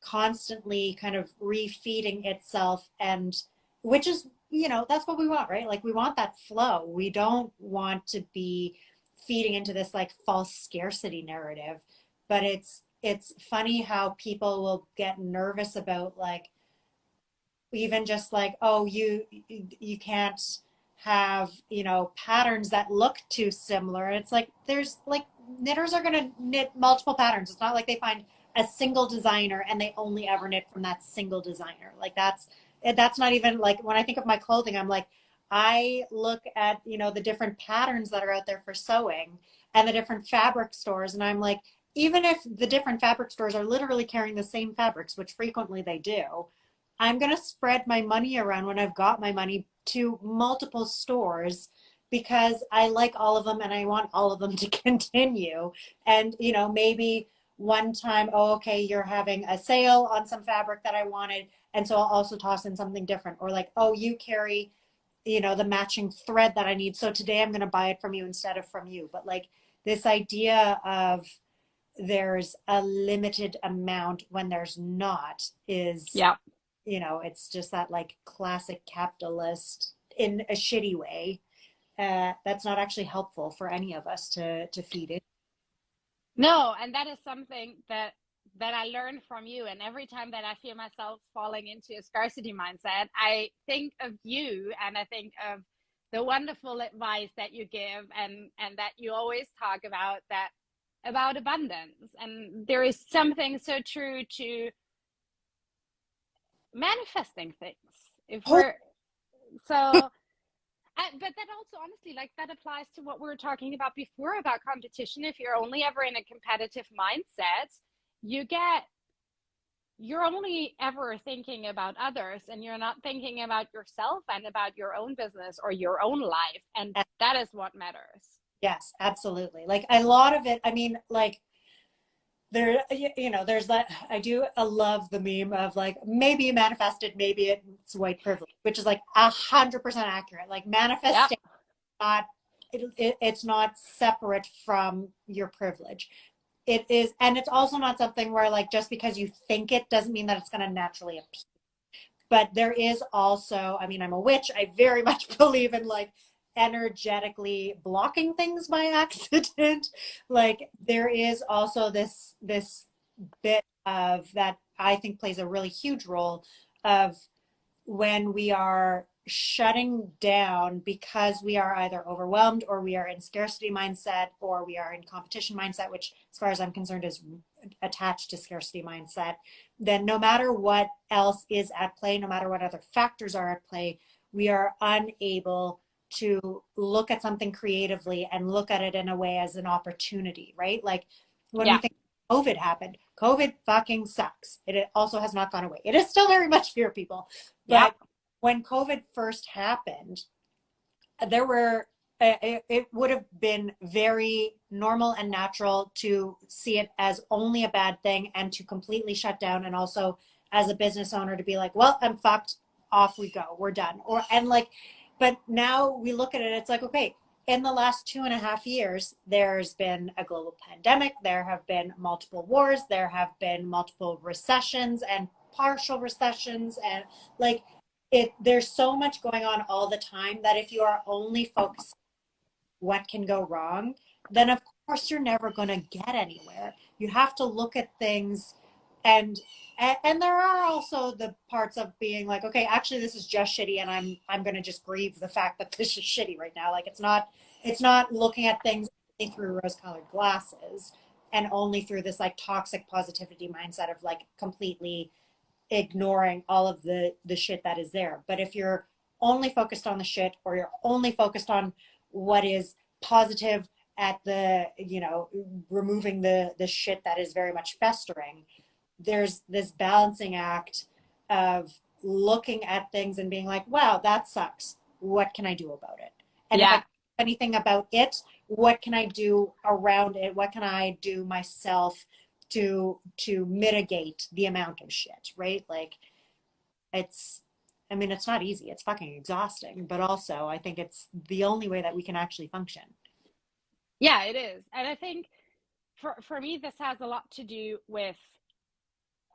constantly kind of refeeding itself, and which is, you know, that's what we want, right? Like, we want that flow. We don't want to be feeding into this like false scarcity narrative. But it's funny how people will get nervous about like, even just like, oh, you can't have, you know, patterns that look too similar. It's like, there's like, knitters are going to knit multiple patterns. It's not like they find a single designer and they only ever knit from that single designer. Like, that's not even like, when I think of my clothing, I'm like, I look at, you know, the different patterns that are out there for sewing and the different fabric stores, and I'm like, even if the different fabric stores are literally carrying the same fabrics, which frequently they do, I'm going to spread my money around when I've got my money to multiple stores, because I like all of them and I want all of them to continue. And, you know, maybe one time, oh, okay, you're having a sale on some fabric that I wanted, and so I'll also toss in something different. Or like, oh, you carry, you know, the matching thread that I need, so today I'm going to buy it from you instead of from you. But like, this idea of there's a limited amount when there's not is, Yeah. you know, it's just that like classic capitalist in a shitty way. That's not actually helpful for any of us to feed it. No, and that is something that I learned from you. And every time that I feel myself falling into a scarcity mindset, I think of you, and I think of the wonderful advice that you give, and that you always talk about, that about abundance. And there is something so true to manifesting things. If Oh, we're so but that also, honestly, like, that applies to what we were talking about before about competition. If you're only ever in a competitive mindset, you get you're only ever thinking about others, and you're not thinking about yourself and about your own business or your own life, and that is what matters. yes, absolutely. Like a lot of it, I mean, like there, there's that. I love the meme of like, maybe you manifested, maybe it's white privilege, which is like 100% accurate. Like Yeah, manifestation, not, it's not separate from your privilege. It is, and it's also not something where like, just because you think it doesn't mean that it's going to naturally appear. But there is also, I mean, I'm a witch. I very much believe in like energetically blocking things by accident. Like there is also this bit of that I think plays a really huge role of when we are shutting down because we are either overwhelmed, or we are in scarcity mindset, or we are in competition mindset, which as far as I'm concerned is attached to scarcity mindset. Then no matter what else is at play, no matter what other factors are at play, we are unable to look at something creatively and look at it in a way as an opportunity, right? Like when we yeah, think COVID happened, COVID fucking sucks. It also has not gone away. It is still very much here, people. yeah, But when COVID first happened, there were, it would have been very normal and natural to see it as only a bad thing and to completely shut down. And also as a business owner to be like, well, I'm fucked, off we go, we're done. And like, but now we look at it, it's like, okay, in the last 2.5 years, there's been a global pandemic, there have been multiple wars, there have been multiple recessions and partial recessions, and like there's so much going on all the time that if you are only focused on what can go wrong, then of course you're never going to get anywhere. You have to look at things, and there are also the parts of being like, okay, actually this is just shitty, and I'm going to just grieve the fact that this is shitty right now. Like it's not looking at things through rose-colored glasses and only through this like toxic positivity mindset of like completely ignoring all of the shit that is there. But if you're only focused on the shit, or you're only focused on what is positive at the, removing the shit that is very much festering, there's this balancing act of looking at things and being like, wow, that sucks. What can I do about it? And if I yeah. can't do anything about it, what can I do around it? What can I do myself to mitigate the amount of shit, right? Like it's, I mean, it's not easy. It's fucking exhausting, but also I think it's the only way that we can actually function. Yeah, it is. And I think for me, this has a lot to do with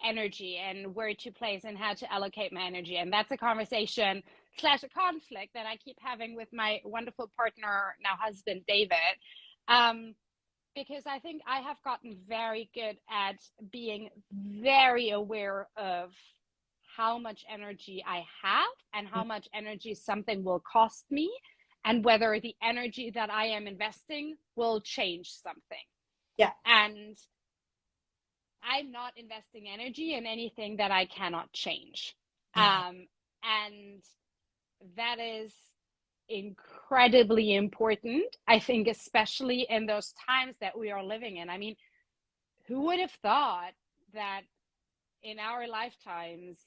energy and where to place and how to allocate my energy. And that's a conversation slash a conflict that I keep having with my wonderful partner, now husband, David. Um, because I think I have gotten very good at being very aware of how much energy I have and how much energy something will cost me, and whether the energy that I am investing will change something. Yeah. And I'm not investing energy in anything that I cannot change. Yeah. And that is incredibly important, I think, especially in those times that we are living in. I mean, who would have thought that in our lifetimes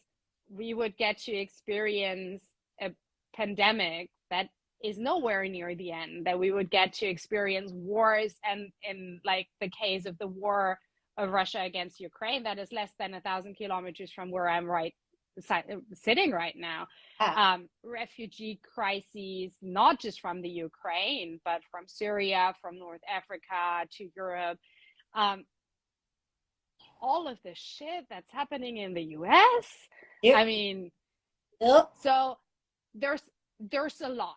we would get to experience a pandemic that is nowhere near the end, that we would get to experience wars, and in like the case of the war of Russia against Ukraine, that is less than 1,000 kilometers from where I'm sitting right now. Refugee crises, not just from the Ukraine, but from Syria, from North Africa to Europe. All of the shit that's happening in the US. I Yep. mean, Yep. so there's a lot.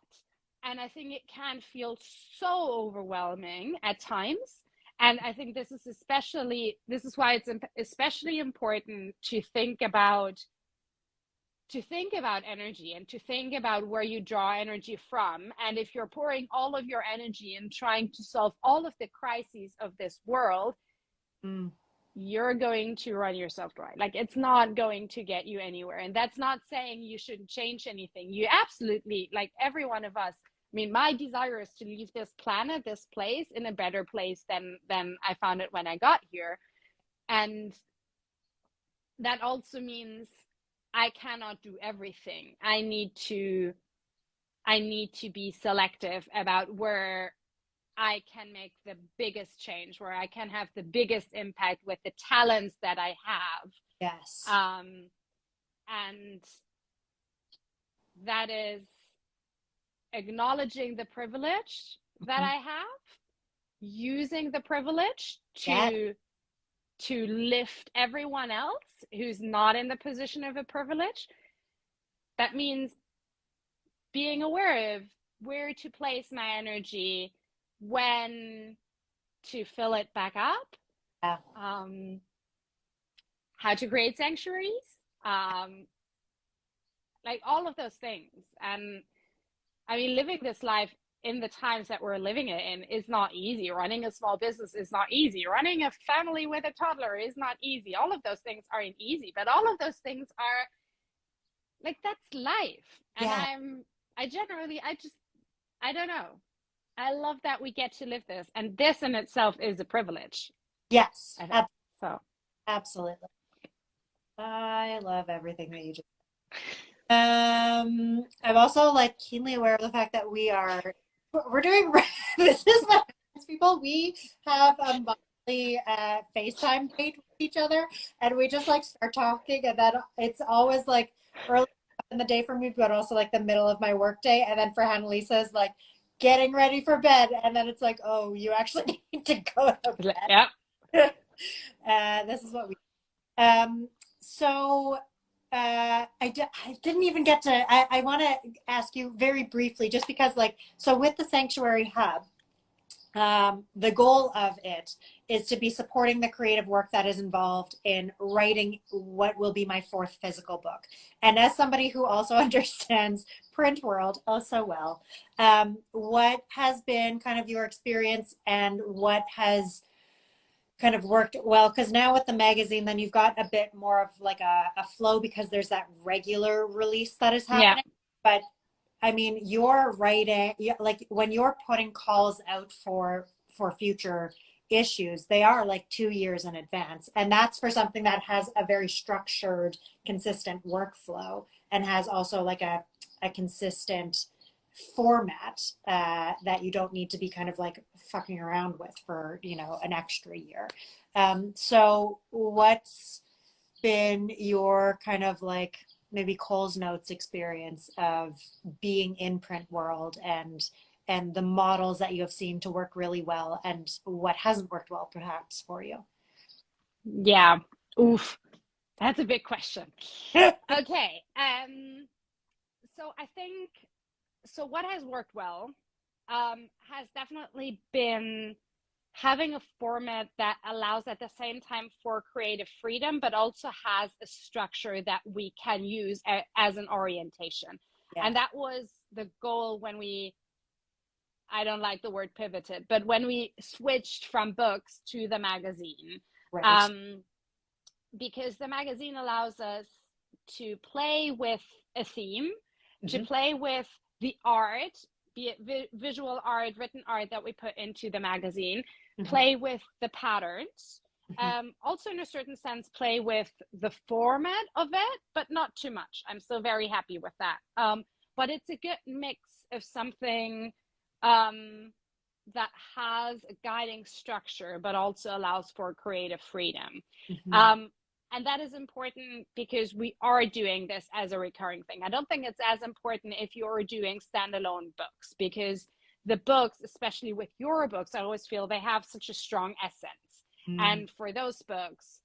And I think it can feel so overwhelming at times. And I think this is why it's especially important to think about energy and to think about where you draw energy from. And if you're pouring all of your energy in trying to solve all of the crises of this world, you're going to run yourself dry. Like, it's not going to get you anywhere. And that's not saying you shouldn't change anything. You absolutely, like every one of us, I mean, my desire is to leave this planet, this place, in a better place than I found it when I got here. And that also means I cannot do everything. I need to be selective about where I can make the biggest change, where I can have the biggest impact with the talents that I have. Yes. And that is acknowledging the privilege that I have, using the privilege to lift everyone else who's not in the position of a privilege. That means being aware of where to place my energy, when to fill it back up, how to create sanctuaries, like all of those things. And I mean, living this life in the times that we're living it in is not easy. Running a small business is not easy. Running a family with a toddler is not easy. All of those things aren't easy, but all of those things are like, that's life. And I don't know. I love that we get to live this, and this in itself is a privilege. Yes. So absolutely. I love everything that you just I'm also like keenly aware of the fact that we're doing this is what happens, people. We have a monthly FaceTime date with each other, and we just like start talking, and then it's always like early in the day for me, but also like the middle of my work day, and then for Annalisa is like getting ready for bed, and then it's like, oh, you actually need to go to bed. Yeah. This is what we so I didn't even get to, I want to ask you very briefly, just because like, so with the Sanctuary Hub, the goal of it is to be supporting the creative work that is involved in writing what will be my fourth physical book. And as somebody who also understands print world oh so well, what has been kind of your experience, and what has kind of worked well? Because now with the magazine, then you've got a bit more of like a flow, because there's that regular release that is happening. But I mean, you're writing, like when you're putting calls out for future issues, they are like 2 years in advance. And that's for something that has a very structured, consistent workflow, and has also like a consistent format that you don't need to be kind of like fucking around with for, an extra year. So what's been your kind of like maybe Cole's Notes experience of being in print world, and the models that you have seen to work really well, and what hasn't worked well perhaps for you? Yeah. Oof. That's a big question. Okay. So I think, so what has worked well has definitely been having a format that allows at the same time for creative freedom, but also has a structure that we can use as an orientation. Yeah. And that was the goal when I don't like the word pivoted, but when we switched from books to the magazine. Right. Because the magazine allows us to play with a theme, to play with the art, be it visual art, written art that we put into the magazine, play with the patterns, also in a certain sense play with the format of it, but not too much. I'm still very happy with that. But it's a good mix of something that has a guiding structure, but also allows for creative freedom. And that is important because we are doing this as a recurring thing. I don't think it's as important if you're doing standalone books, because the books, especially with your books, I always feel they have such a strong essence. And for those books,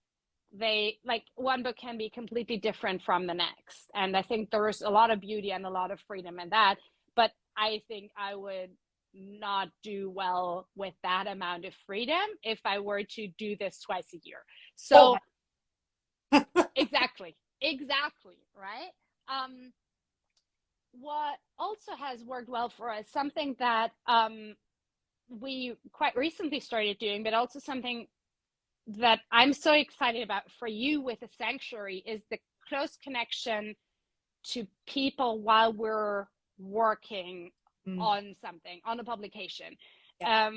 they like one book can be completely different from the next. And I think there's a lot of beauty and a lot of freedom in that. But I think I would not do well with that amount of freedom if I were to do this twice a year. Oh, So exactly, right? What also has worked well for us, something that we quite recently started doing, but also something that I'm so excited about for you with the sanctuary, is the close connection to people while we're working on something, on a publication. yeah.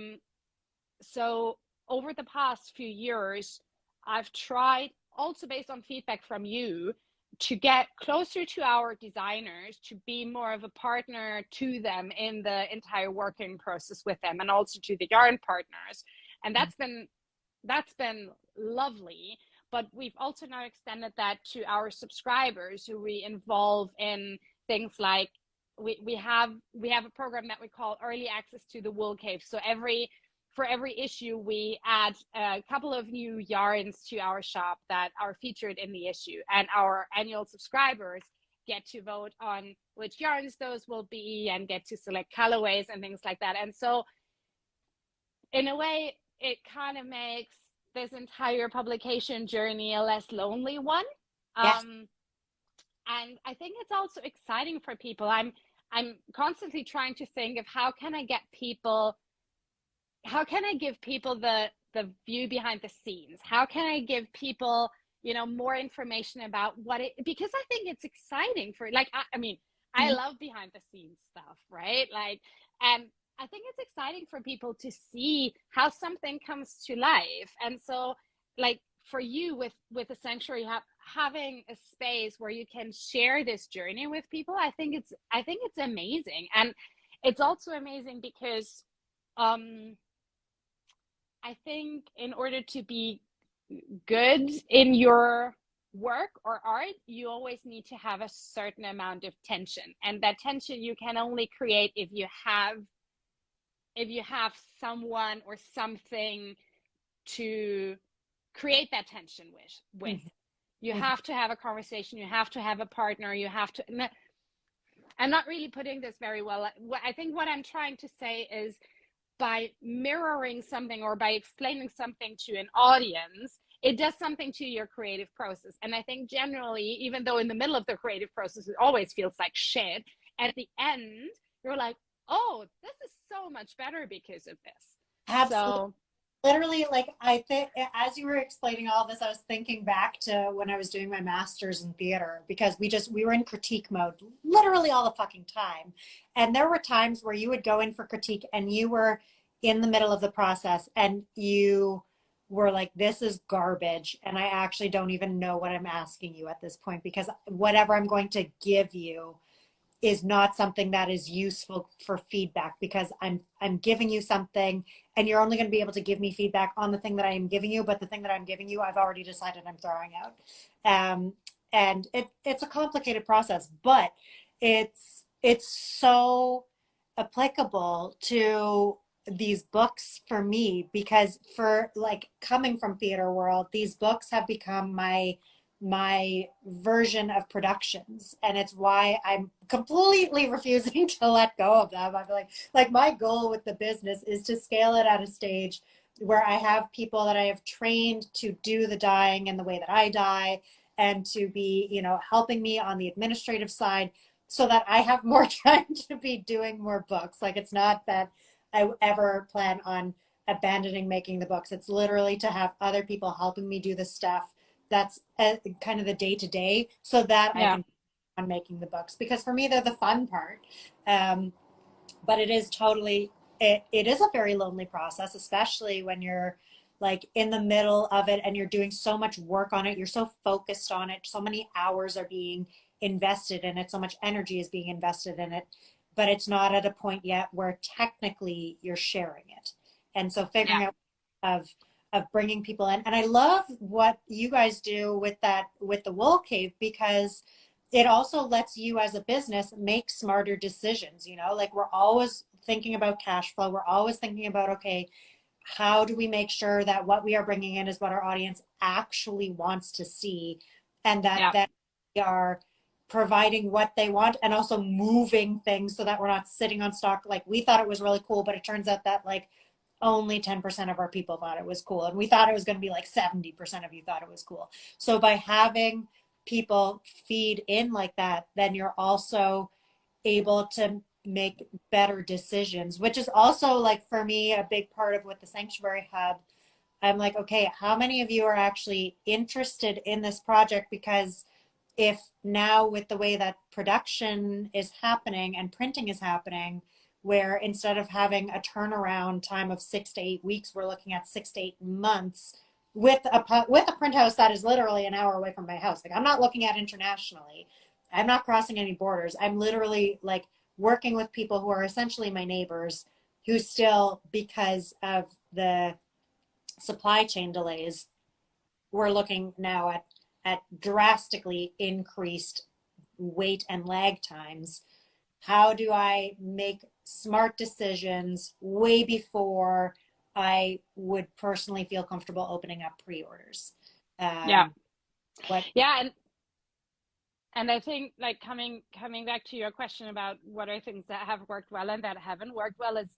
So over the past few years, I've tried, also based on feedback from you, to get closer to our designers, to be more of a partner to them in the entire working process with them, and also to the yarn partners. And that's been lovely. But we've also now extended that to our subscribers, who we involve in things like we have a program that we call early access to the wool cave. So for every issue, we add a couple of new yarns to our shop that are featured in the issue, and our annual subscribers get to vote on which yarns those will be and get to select colorways and things like that. And so in a way, it kind of makes this entire publication journey a less lonely one. Yes. And I think it's also exciting for people. I'm constantly trying to think of how can I give people the view behind the scenes? How can I give people, more information about because I think it's exciting for, like, I mean, I love behind the scenes stuff, right? Like, and I think it's exciting for people to see how something comes to life. And so, like, for you with the sanctuary, having a space where you can share this journey with people, I think it's amazing. And it's also amazing because I think in order to be good in your work or art, you always need to have a certain amount of tension. And that tension you can only create if you have someone or something to create that tension with. You have to have a conversation, you have to have a partner, you have to. I'm not really putting this very well. I think what I'm trying to say is, by mirroring something or by explaining something to an audience, it does something to your creative process. And I think generally, even though in the middle of the creative process it always feels like shit, at the end you're like, oh, this is so much better because of this. Absolutely. So Literally, like, I think as you were explaining all this, I was thinking back to when I was doing my master's in theater, because we were in critique mode literally all the fucking time. And there were times where you would go in for critique and you were in the middle of the process and you were like, this is garbage. And I actually don't even know what I'm asking you at this point, because whatever I'm going to give you is not something that is useful for feedback, because I'm giving you something and you're only going to be able to give me feedback on the thing that I am giving you, but the thing that I'm giving you, I've already decided I'm throwing out. And it's a complicated process, but it's so applicable to these books for me, because for, like, coming from theater world, these books have become my version of productions, and it's why I'm completely refusing to let go of them. I'm like my goal with the business is to scale it at a stage where I have people that I have trained to do the dyeing and the way that I dye, and to be, helping me on the administrative side, so that I have more time to be doing more books. Like, it's not that I ever plan on abandoning making the books. It's literally to have other people helping me do the stuff that's kind of the day to day, so that I yeah. can on making the books, because for me they're the fun part. But it is totally, it is a very lonely process, especially when you're like in the middle of it and you're doing so much work on it, you're so focused on it, so many hours are being invested in it, so much energy is being invested in it, but it's not at a point yet where technically you're sharing it. And so figuring out of bringing people in. And I love what you guys do with the wool cave, because it also lets you as a business make smarter decisions. Like, we're always thinking about cash flow. We're always thinking about, okay, how do we make sure that what we are bringing in is what our audience actually wants to see, and that Yeah. we are providing what they want and also moving things so that we're not sitting on stock. Like we thought it was really cool, but it turns out that like only 10% of our people thought it was cool. And we thought it was going to be like 70% of you thought it was cool. So by having people feed in like that, then you're also able to make better decisions, which is also like for me a big part of what the Sanctuary Hub. I'm like, okay, how many of you are actually interested in this project? Because if now with the way that production is happening and printing is happening, where instead of having a turnaround time of 6 to 8 weeks, we're looking at 6 to 8 months with a print house that is literally an hour away from my house. Like I'm not looking at internationally. I'm not crossing any borders. I'm literally like working with people who are essentially my neighbors who still, because of the supply chain delays, we're looking now at drastically increased wait and lag times. How do I make smart decisions way before I would personally feel comfortable opening up pre-orders? Yeah. What? Yeah. And I think like coming back to your question about what are things that have worked well and that haven't worked well is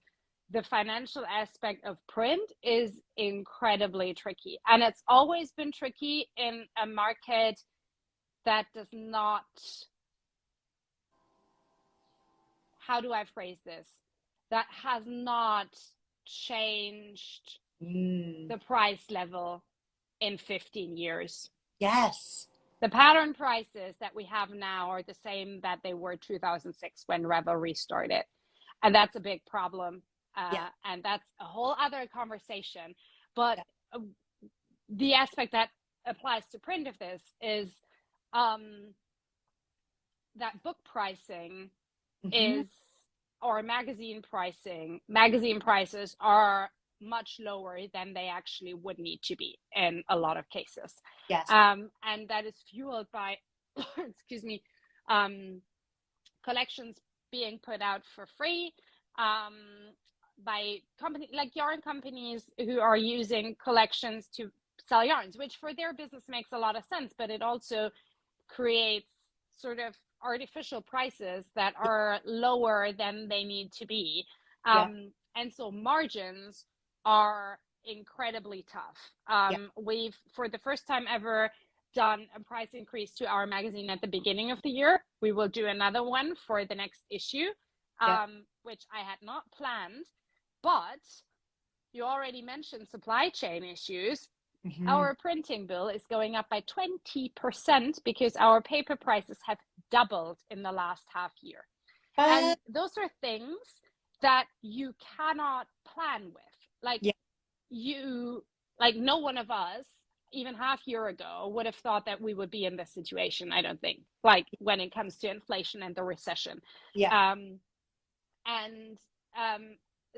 the financial aspect of print is incredibly tricky. And it's always been tricky in a market that does not, how do I phrase this? That has not changed the price level in 15 years. Yes. The pattern prices that we have now are the same that they were 2006 when Revel restarted. And that's a big problem. And that's a whole other conversation. But the aspect that applies to print of this is that book pricing is, or magazine prices are much lower than they actually would need to be in a lot of cases. Yes. And that is fueled by, excuse me, collections being put out for free by companies like yarn companies who are using collections to sell yarns, which for their business makes a lot of sense, but it also creates sort of artificial prices that are lower than they need to be. And so margins are incredibly tough. We've, for the first time ever, done a price increase to our magazine at the beginning of the year. We will do another one for the next issue, which I had not planned. But you already mentioned supply chain issues. Our printing bill is going up by 20% because our paper prices have doubled in the last half year. And those are things that you cannot plan with. Like no one of us, even half year ago, would have thought that we would be in this situation, I don't think, like when it comes to inflation and the recession.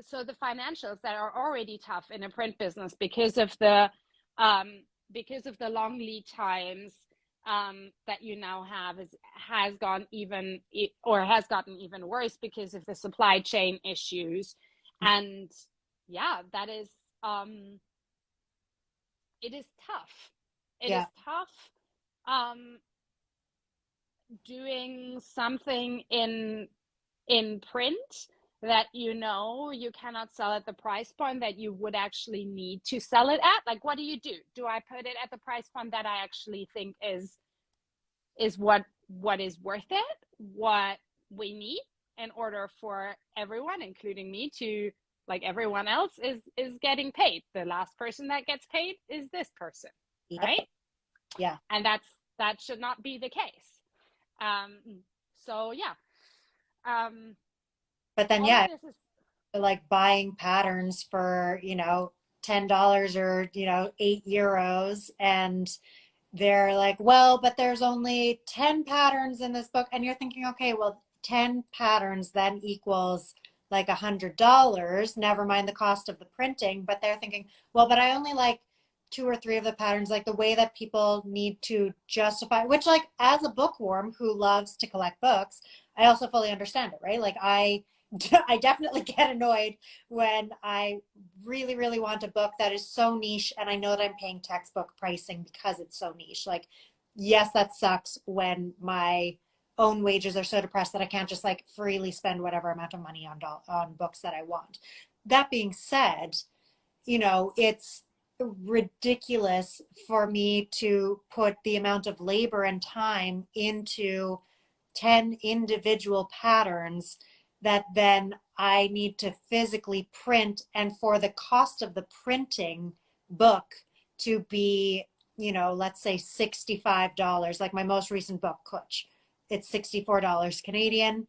So the financials that are already tough in a print business because of the long lead times that you now have has gotten even worse because of the supply chain issues. And that is it is tough. It is tough doing something in print that you cannot sell at the price point that you would actually need to sell it at. Like, what do? Do I put it at the price point that I actually think is what is worth it, what we need in order for everyone, including me, to, like everyone else, is getting paid. The last person that gets paid is this person, right? And that should not be the case. But then like buying patterns for $10 or €8, and they're like, well, but there's only 10 patterns in this book, and you're thinking, okay, well, 10 patterns then equals like $100, never mind the cost of the printing. But they're thinking, well, but I only like 2 or 3 of the patterns. Like the way that people need to justify, which, like, as a bookworm who loves to collect books, I also fully understand it, right? Like I definitely get annoyed when I really, really want a book that is so niche and I know that I'm paying textbook pricing because it's so niche. Like, yes, that sucks when my own wages are so depressed that I can't just like freely spend whatever amount of money on books that I want. That being said, you know, it's ridiculous for me to put the amount of labor and time into 10 individual patterns that then I need to physically print, and for the cost of the printing book to be, you know, let's say $65, like my most recent book, Kutch, it's $64 Canadian.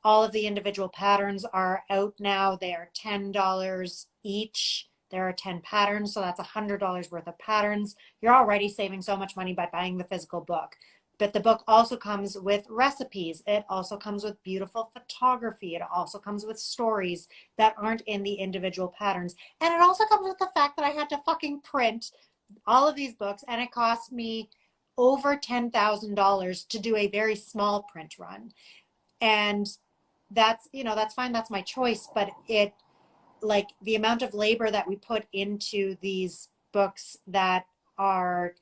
All of the individual patterns are out now. They are $10 each. There are 10 patterns, so that's $100 worth of patterns. You're already saving so much money by buying the physical book. But the book also comes with recipes. It also comes with beautiful photography. It also comes with stories that aren't in the individual patterns. And it also comes with the fact that I had to fucking print all of these books, and it cost me over $10,000 to do a very small print run. And that's, you know, that's fine. That's my choice. But it, like, the amount of labor that we put into these books that are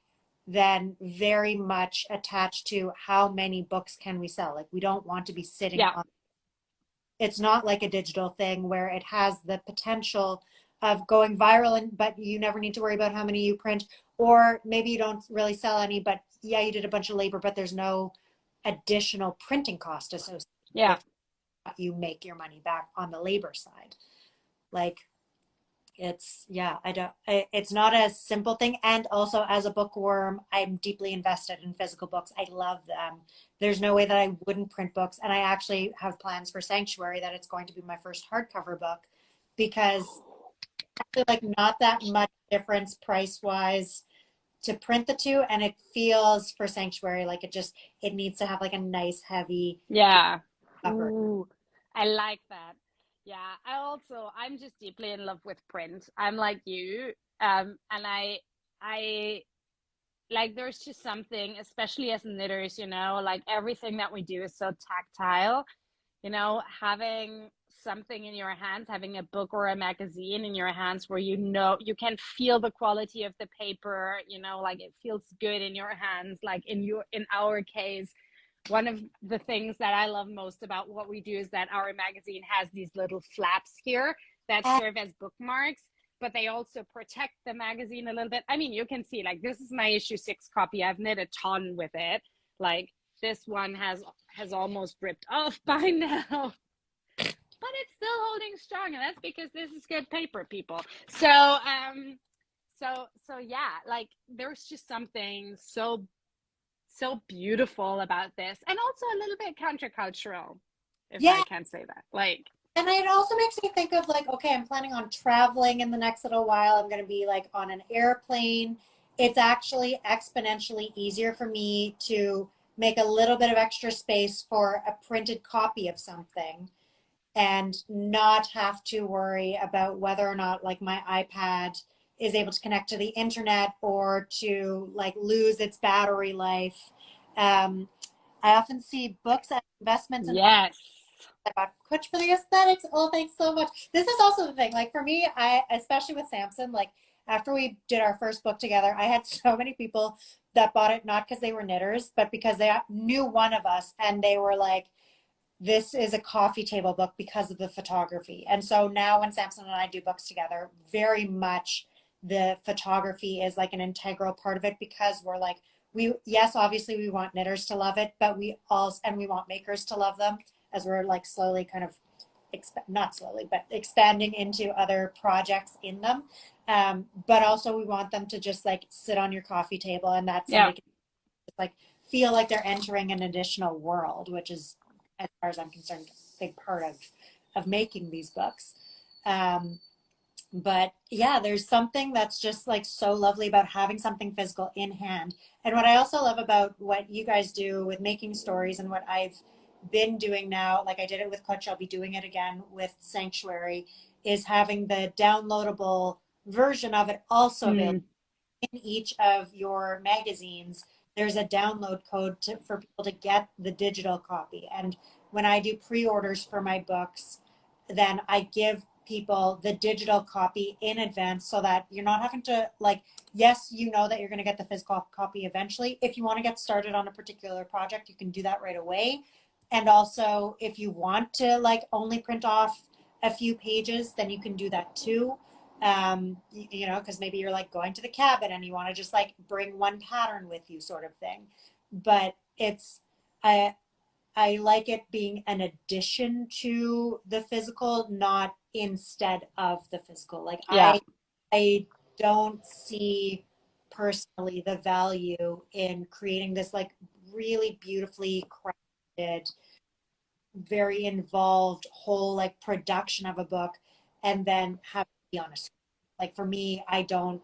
then very much attached to how many books can we sell. Like, we don't want to be sitting Yeah. on, it's not like a digital thing where it has the potential of going viral, and but you never need to worry about how many you print, or maybe you don't really sell any, but yeah, you did a bunch of labor, but there's no additional printing cost associated Yeah. with you make your money back on the labor side. Like, it's, yeah, it's not a simple thing. And also, as a bookworm, I'm deeply invested in physical books. I love them. There's no way that I wouldn't print books. And I actually have plans for Sanctuary that it's going to be my first hardcover book, because I feel like not that much difference price wise to print the two. And it feels for Sanctuary like it needs to have like a nice heavy Yeah. cover. Ooh, I like that. Yeah, I'm just deeply in love with print. I'm like you. And I like, there's just something, especially as knitters, you know, like everything that we do is so tactile, you know, having something in your hands, having a book or a magazine in your hands where you know you can feel the quality of the paper, you know, like it feels good in your hands. Like in our case, one of the things that I love most about what we do is that our magazine has these little flaps here that And serve as bookmarks, but they also protect the magazine a little bit. I mean, you can see, like, this is my issue 6 copy. I've knit a ton with it. Like, this one has almost ripped off by now, but it's still holding strong, and that's because this is good paper, people. So yeah, like, there's just something so beautiful about this, and also a little bit countercultural, if yeah, I can say that. Like, and it also makes me think of like, okay, I'm planning on traveling in the next little while. I'm going to be like on an airplane. It's actually exponentially easier for me to make a little bit of extra space for a printed copy of something and not have to worry about whether or not like my iPad is able to connect to the internet or to like lose its battery life. Um, I often see books as investments in yes. about Kutch for the aesthetics. Oh, thanks so much. This is also the thing. Like for me, I especially with Samson, like after we did our first book together, I had so many people that bought it not because they were knitters, but because they knew one of us and they were like, this is a coffee table book because of the photography. And so now when Samson and I do books together, very much the photography is like an integral part of it, because we're like, yes, obviously we want knitters to love it, but we also, and we want makers to love them, as we're like slowly kind of, not slowly, but expanding into other projects in them. But also we want them to just like sit on your coffee table and that Yeah. somebody can just like feel like they're entering an additional world, which is, as far as I'm concerned, a big part of making these books. Um, but yeah, there's something that's just like so lovely about having something physical in hand. And what I also love about what you guys do with making stories, and what I've been doing now, like I did it with Coach, I'll be doing it again with Sanctuary, is having the downloadable version of it also available Mm. in each of your magazines. There's a download code for people to get the digital copy. And when I do pre-orders for my books, then I give people the digital copy in advance so that you're not having to, like, yes, you know that you're going to get the physical copy eventually. If you want to get started on a particular project, you can do that right away. And also, if you want to like only print off a few pages, then you can do that too. You know, because maybe you're like going to the cabin and you want to just like bring one pattern with you, sort of thing. But it's, I like it being an addition to the physical, not instead of the physical. Like Yeah. I don't see personally the value in creating this like really beautifully crafted, very involved whole like production of a book and then have it be on a screen. Like for me, I don't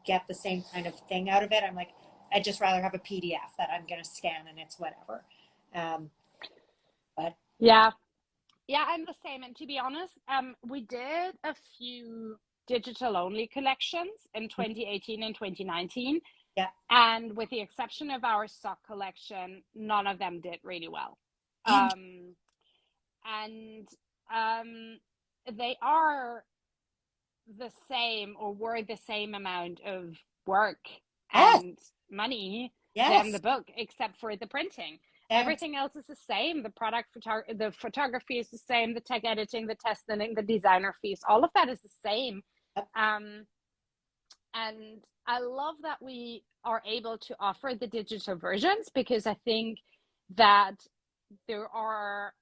get the same kind of thing out of it. I'm like, I'd just rather have a PDF that I'm gonna scan and it's whatever. Um, but Yeah. Yeah, I'm the same. And to be honest, we did a few digital only collections in 2018 and 2019. yeah. And with the exception of our sock collection, none of them did really well. And And they are the same or were the same amount of work yes, and money than the yes. book, except for the printing. Ex- Everything else is the same. The photography is the same. The tech editing, the testing, the designer fees, all of that is the same. Um, and I love that we are able to offer the digital versions because I think that there are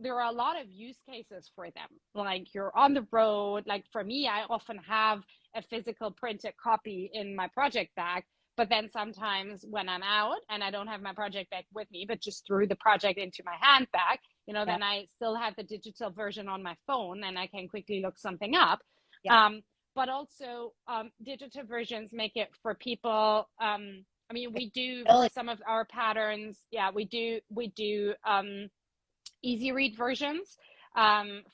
a lot of use cases for them. Like you're on the road. Like for me, I often have a physical printed copy in my project bag. But then sometimes when I'm out and I don't have my project bag with me, but just threw the project into my handbag, yeah, then I still have the digital version on my phone and I can quickly look something up. yeah. But also digital versions make it for people. I mean, we do for Really, some of our patterns. Yeah, we do easy read versions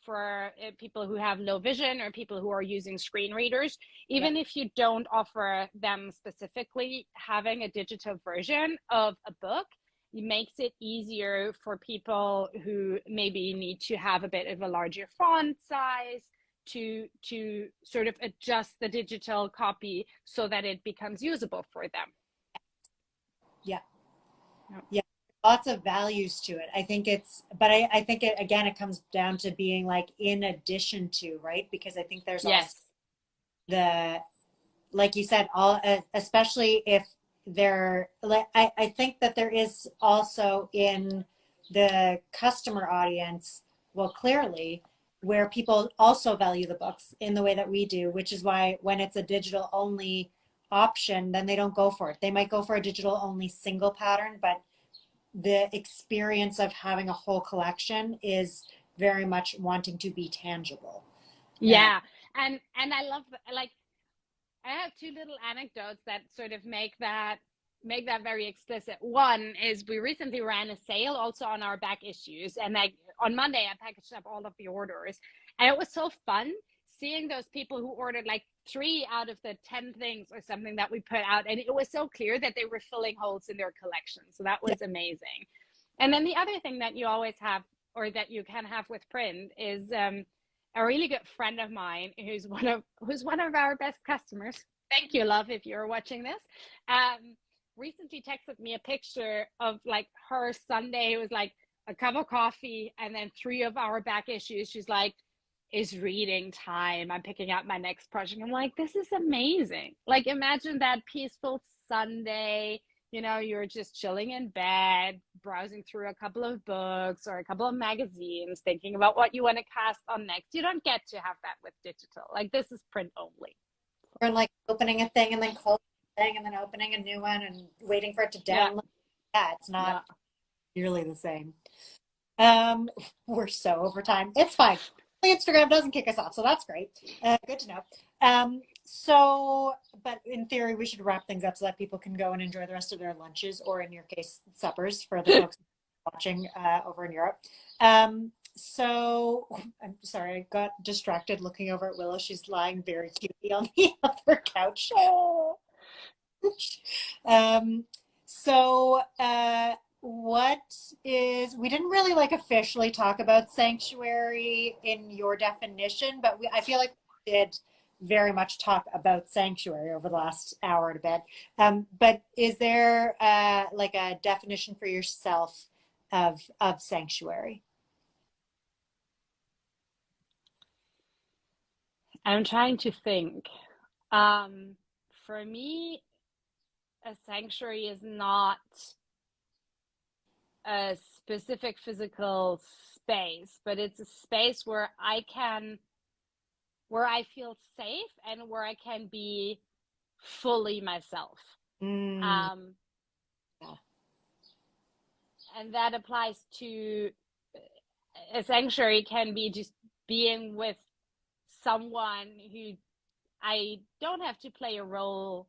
for people who have low vision or people who are using screen readers. yeah, Even if you don't offer them specifically, having a digital version of a book makes it easier for people who maybe need to have a bit of a larger font size to sort of adjust the digital copy so that it becomes usable for them. yeah, Yeah. yeah. Lots of values to it. I think it's, but I think it again, it comes down to being like in addition to, right? Because I think there's also Yes. the, like you said, all especially if they're like, I think that there is also in the customer audience, well, clearly, where people also value the books in the way that we do, which is why when it's a digital only option, then they don't go for it. They might go for a digital only single pattern, but the experience of having a whole collection is very much wanting to be tangible. Uh, Yeah. And I love, like, I have two little anecdotes that sort of make that very explicit. One is we recently ran a sale also on our back issues, and like on Monday I packaged up all of the orders, and it was so fun seeing those people who ordered like 3 out of the 10 things or something that we put out, and it was so clear that they were filling holes in their collection. So that yeah, was amazing. And then the other thing that you always have, or that you can have with print, is a really good friend of mine who's one of our best customers. Thank you, love, if you're watching this. Um, Recently texted me a picture of like her Sunday. It was like a cup of coffee and then 3 of our back issues. She's like, "Is reading time. I'm picking out my next project." I'm like, this is amazing. Like, imagine that peaceful Sunday. You're just chilling in bed, browsing through a couple of books or a couple of magazines, thinking about what you want to cast on next. You don't get to have that with digital. Like, this is print only. or like opening a thing and then closing a thing and then opening a new one and waiting for it to Yeah. download. Yeah, it's No. not nearly the same. We're so over time. It's fine. Instagram doesn't kick us off, so that's great. Good to know. But in theory, we should wrap things up so that people can go and enjoy the rest of their lunches, or in your case, suppers for the folks watching over in Europe. So I'm sorry, I got distracted looking over at Willow. She's lying very cutely on the other couch. Oh. Um, so we didn't really like officially talk about sanctuary in your definition, but I feel like we did very much talk about sanctuary over the last hour and a bit. But is there like a definition for yourself of sanctuary? I'm trying to think. For me, a sanctuary is not a specific physical space, but it's a space where where I feel safe and where I can be fully myself. Mm, Um, yeah. and that applies to a sanctuary can be just being with someone who I don't have to play a role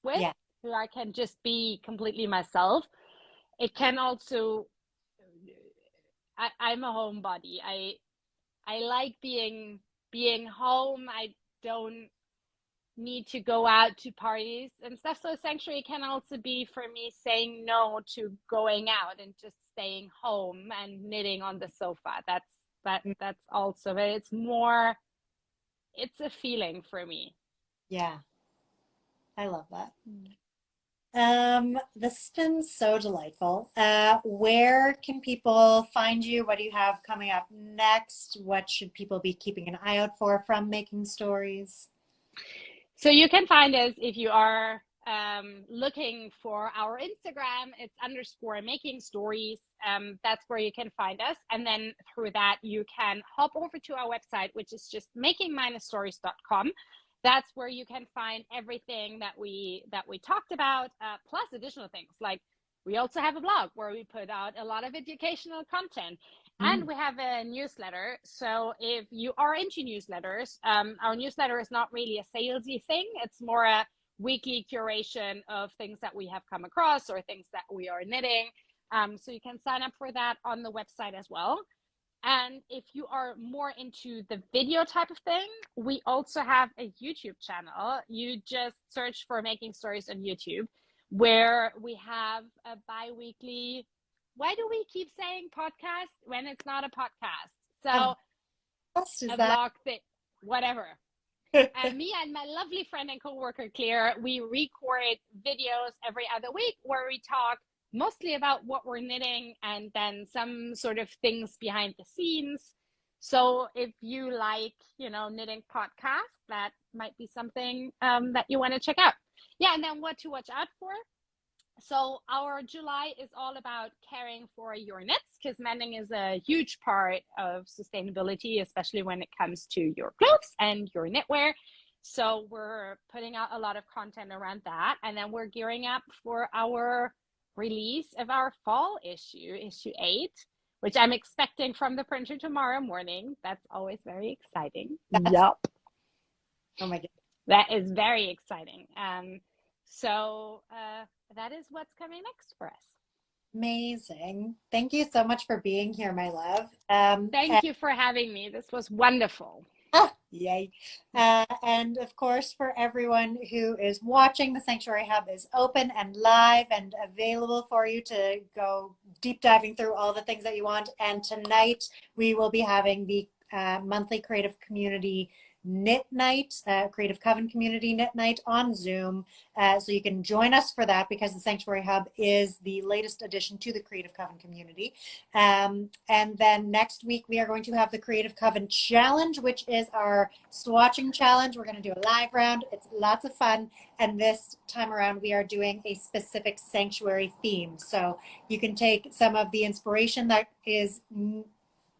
with, Yeah. who I can just be completely myself. It can also, I'm a homebody. I like being home. I don't need to go out to parties and stuff. So sanctuary can also be for me saying no to going out and just staying home and knitting on the sofa. That's also, but it's more, it's a feeling for me. Yeah. I love that. Mm. This has been so delightful. Where can people find you? What do you have coming up next? What should people be keeping an eye out for from Making Stories? So you can find us if you are looking for our Instagram. It's underscore making stories. That's where you can find us. And then through that, you can hop over to our website, which is just making-stories.com. That's where you can find everything that we talked about, plus additional things. Like we also have a blog where we put out a lot of educational content. Mm. And we have a newsletter. So if you are into newsletters, our newsletter is not really a salesy thing. It's more a weekly curation of things that we have come across or things that we are knitting. So you can sign up for that on the website as well. And if you are more into the video type of thing, we also have a YouTube channel. You just search for Making Stories on YouTube, where we have a bi-weekly, why do we keep saying podcast when it's not a podcast? A So vest, is a that? vlog thing, whatever. Me and my lovely friend and coworker Claire, we record videos every other week where we talk mostly about what we're knitting and then some sort of things behind the scenes. So if you like, knitting podcasts, that might be something that you want to check out. Yeah, and then what to watch out for. So our July is all about caring for your knits, because mending is a huge part of sustainability, especially when it comes to your clothes and your knitwear. So we're putting out a lot of content around that. And then we're gearing up for our release of our fall issue 8, which I'm expecting from the printer tomorrow morning. That's always very exciting. That's, Yup. oh my God. That is very exciting. So that is what's coming next for us. Amazing. Thank you so much for being here, my love. Thank you for having me. This was wonderful. Yay. And of course, for everyone who is watching, the Sanctuary Hub is open and live and available for you to go deep diving through all the things that you want. And tonight we will be having the monthly creative community knit night, Creative Coven community knit night on Zoom. So you can join us for that, because the Sanctuary Hub is the latest addition to the Creative Coven community. And then next week we are going to have the Creative Coven Challenge, which is our swatching challenge. We're going to do a live round. It's lots of fun. And this time around we are doing a specific sanctuary theme. So you can take some of the inspiration that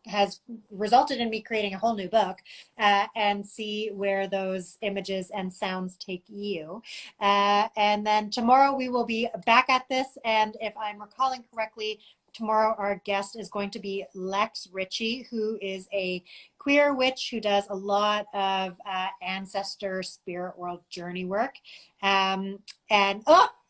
has resulted in me creating a whole new book, and see where those images and sounds take you. And then tomorrow we will be back at this. And if I'm recalling correctly, tomorrow our guest is going to be Lex Ritchie, who is a queer witch who does a lot of ancestor spirit world journey work. And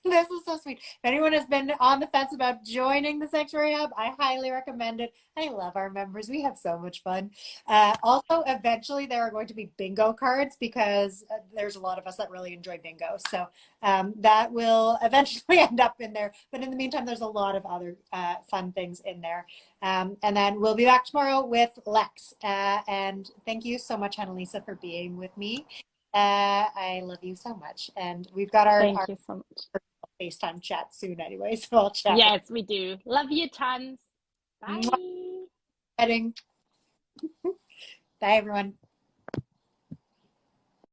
This is so sweet. If anyone has been on the fence about joining the Sanctuary Hub, I highly recommend it. I love our members. We have so much fun. Also, eventually there are going to be bingo cards because there's a lot of us that really enjoy bingo. So that will eventually end up in there. But in the meantime, there's a lot of other fun things in there. And then we'll be back tomorrow with Lex. And thank you so much, Annalisa, for being with me. I love you so much. And we've got Thank our you so much. FaceTime chat soon anyway, so I'll chat with Yes, we do. Love you tons. you. Bye. Bye, everyone.